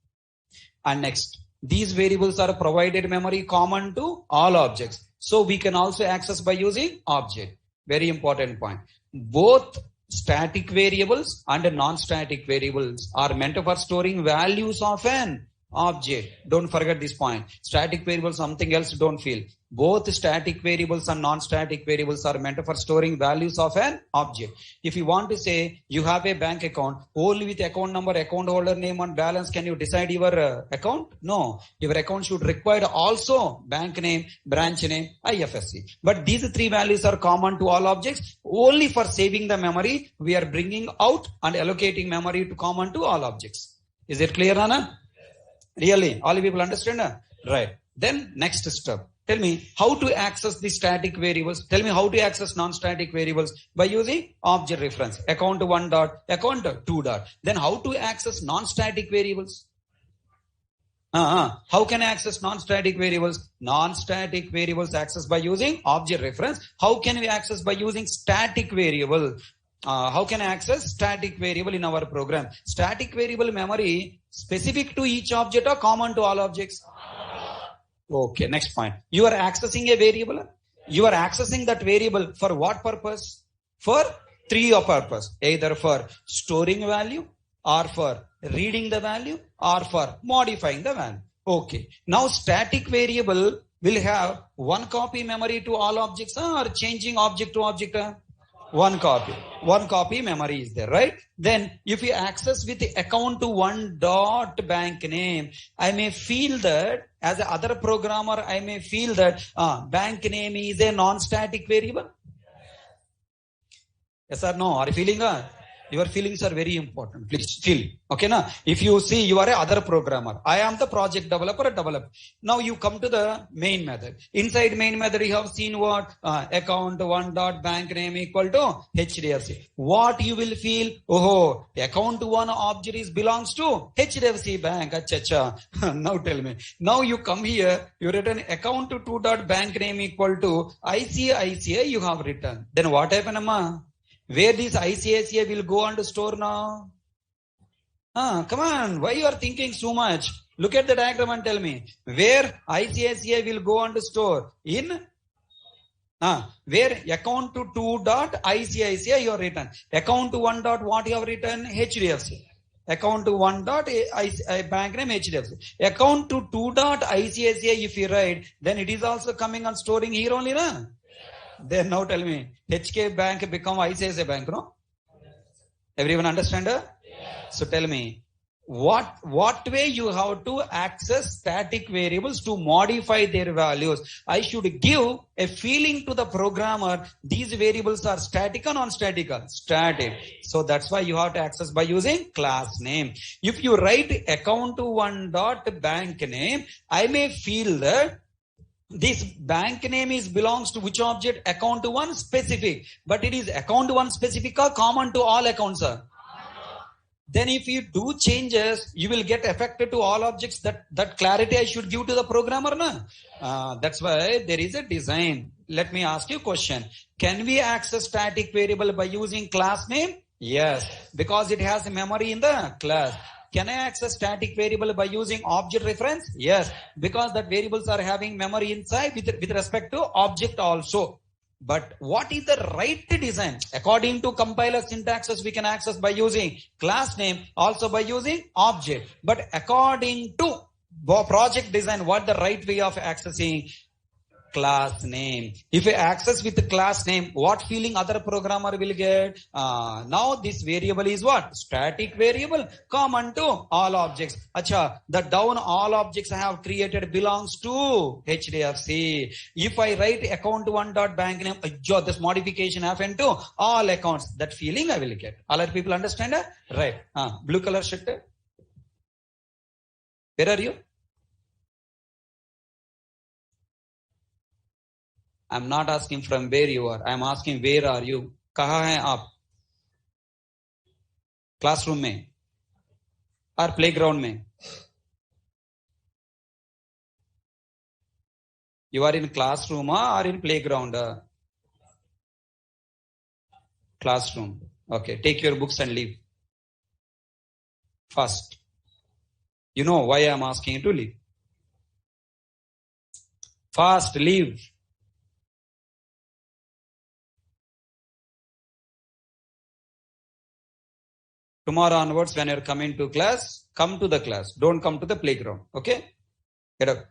Speaker 1: And next, these variables are provided memory common to all objects. So we can also access by using object. Very important point. Both static variables and non-static variables are meant for storing values of an object. Don't forget this point. Static variables, something else, don't feel. Both static variables and non-static variables are meant for storing values of an object. If you want to say you have a bank account, only with account number, account holder name and balance can you decide your account? No. Your account should require also bank name, branch name, IFSC. But these three values are common to all objects. Only for saving the memory, we are bringing out and allocating memory to common to all objects. Is it clear, Anna? Really? All people understand? Right. Then next step. Tell me how to access the static variables. Tell me how to access non-static variables by using object reference. Account 1 dot, account 2 dot. Then how to access non-static variables? How can I access non-static variables? Non-static variables access by using object reference. How can we access by using static variable? How can I access static variable in our program? Static variable memory specific to each object or common to all objects? Okay, next point. You are accessing a variable. You are accessing that variable for what purpose? For three purpose. Either for storing value or for reading the value or for modifying the value. Okay. Now static variable will have one copy memory to all objects or changing object to object? One copy. One copy memory is there, right? Then if you access with the account to 1 dot bank name, I may feel that as a other programmer, I may feel that bank name is a non-static variable. Yes or no? Are you feeling? Your feelings are very important. Please feel. Okay, now if you see you are a other programmer, I am the project developer. Now you come to the main method. Inside main method you have seen what? Account 1 dot bank name equal to HDFC. What you will feel? Oh, account 1 object is belongs to HDFC bank. Acha. Now tell me. Now you come here, you written account 2 dot bank name equal to ICICI you have written. Then what happened, Amma? Where this ICICI will go and store now? Come on. Why you are thinking so much? Look at the diagram and tell me. Where ICICI will go and store? In? Where account to 2 dot ICICI you have written. Account to 1 dot what you have written? HDFC. Account to 1 dot bank name HDFC. Account to 2 dot ICICI if you write, then it is also coming and storing here only, na? Then now tell me, HK bank become ICICI bank, no? Everyone understand? Yes. So tell me, what way you have to access static variables to modify their values? I should give a feeling to the programmer, these variables are static or non-static? Static. So that's why you have to access by using class name. If you write account to 1 dot bank name, I may feel that this bank name belongs to which object? Account 1 specific. But it is account 1 specific or common to all accounts, sir? Then if you do changes, you will get affected to all objects. That clarity I should give to the programmer, na? That's why there is a design. Let me ask you a question. Can we access static variable by using class name? Yes, because it has memory in the class. Can I access static variable by using object reference? Yes, because that variables are having memory inside with respect to object also. But what is the right design? According to compiler syntaxes, we can access by using class name, also by using object. But according to project design, what the right way of accessing? Class name. If I access with the class name, what feeling other programmer will get? Now this variable is what? Static variable common to all objects. Acha, the down all objects I have created belongs to HDFC. If I write account1.bank name, this modification happened to all accounts. That feeling I will get. All other people understand? Right. Blue color shirt. Where are you? I'm not asking from where you are. I'm asking where are you? कहाँ हैं आप? Classroom में और playground में? You are in classroom or in playground? Classroom. Okay. Take your books and leave. Fast. You know why I'm asking you to leave. Fast, leave. Tomorrow onwards, when you're coming to class, come to the class. Don't come to the playground. Okay? Get up.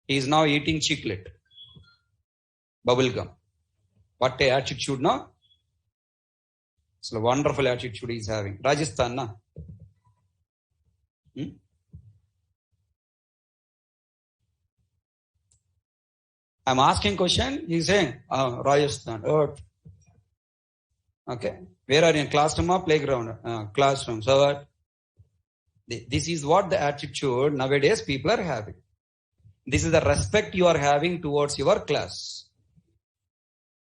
Speaker 1: He is now eating chiclet. Bubble gum. What a attitude, no? It's a wonderful attitude he's having. Rajasthan, na? I'm asking question. He's saying, Rajasthan. Okay. Where are you? In classroom or playground? Classroom. So what? This is what the attitude nowadays people are having. This is the respect you are having towards your class.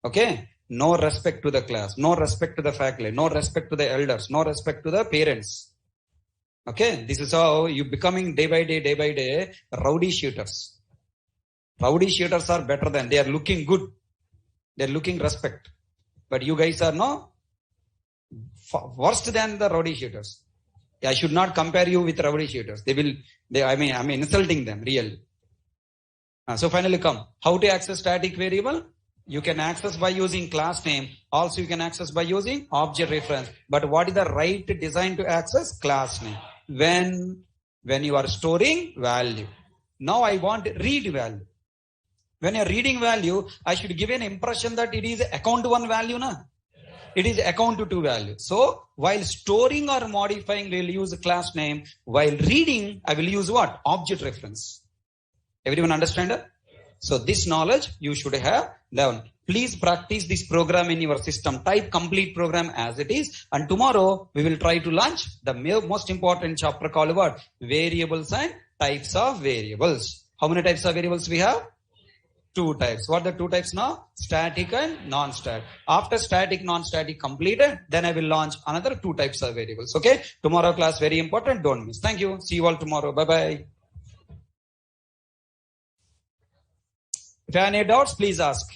Speaker 1: Okay. No respect to the class. No respect to the faculty. No respect to the elders. No respect to the parents. Okay. This is how you becoming day by day, rowdy shooters. Rowdy shooters are better than, they are looking good. They are looking respect. But you guys are no worse than the rowdy shooters. I should not compare you with rowdy shooters. I'm insulting them, really. So finally come. How to access static variable? You can access by using class name. Also you can access by using object reference. But what is the right design to access? Class name. When you are storing value. Now I want read value. When you're reading value, I should give an impression that it is account 1 value, na? It is account 2 value. So while storing or modifying, we'll use class name. While reading, I will use what? Object reference. Everyone understand? So this knowledge you should have learned. Please practice this program in your system. Type complete program as it is. And tomorrow we will try to launch the most important chapter called what? Variables and types of variables. How many types of variables we have? 2 types. What are the 2 types now? Static and non-static. After static, non-static completed, then I will launch another 2 types of variables. Okay. Tomorrow class very important. Don't miss. Thank you. See you all tomorrow. Bye-bye. If you have any doubts, please ask.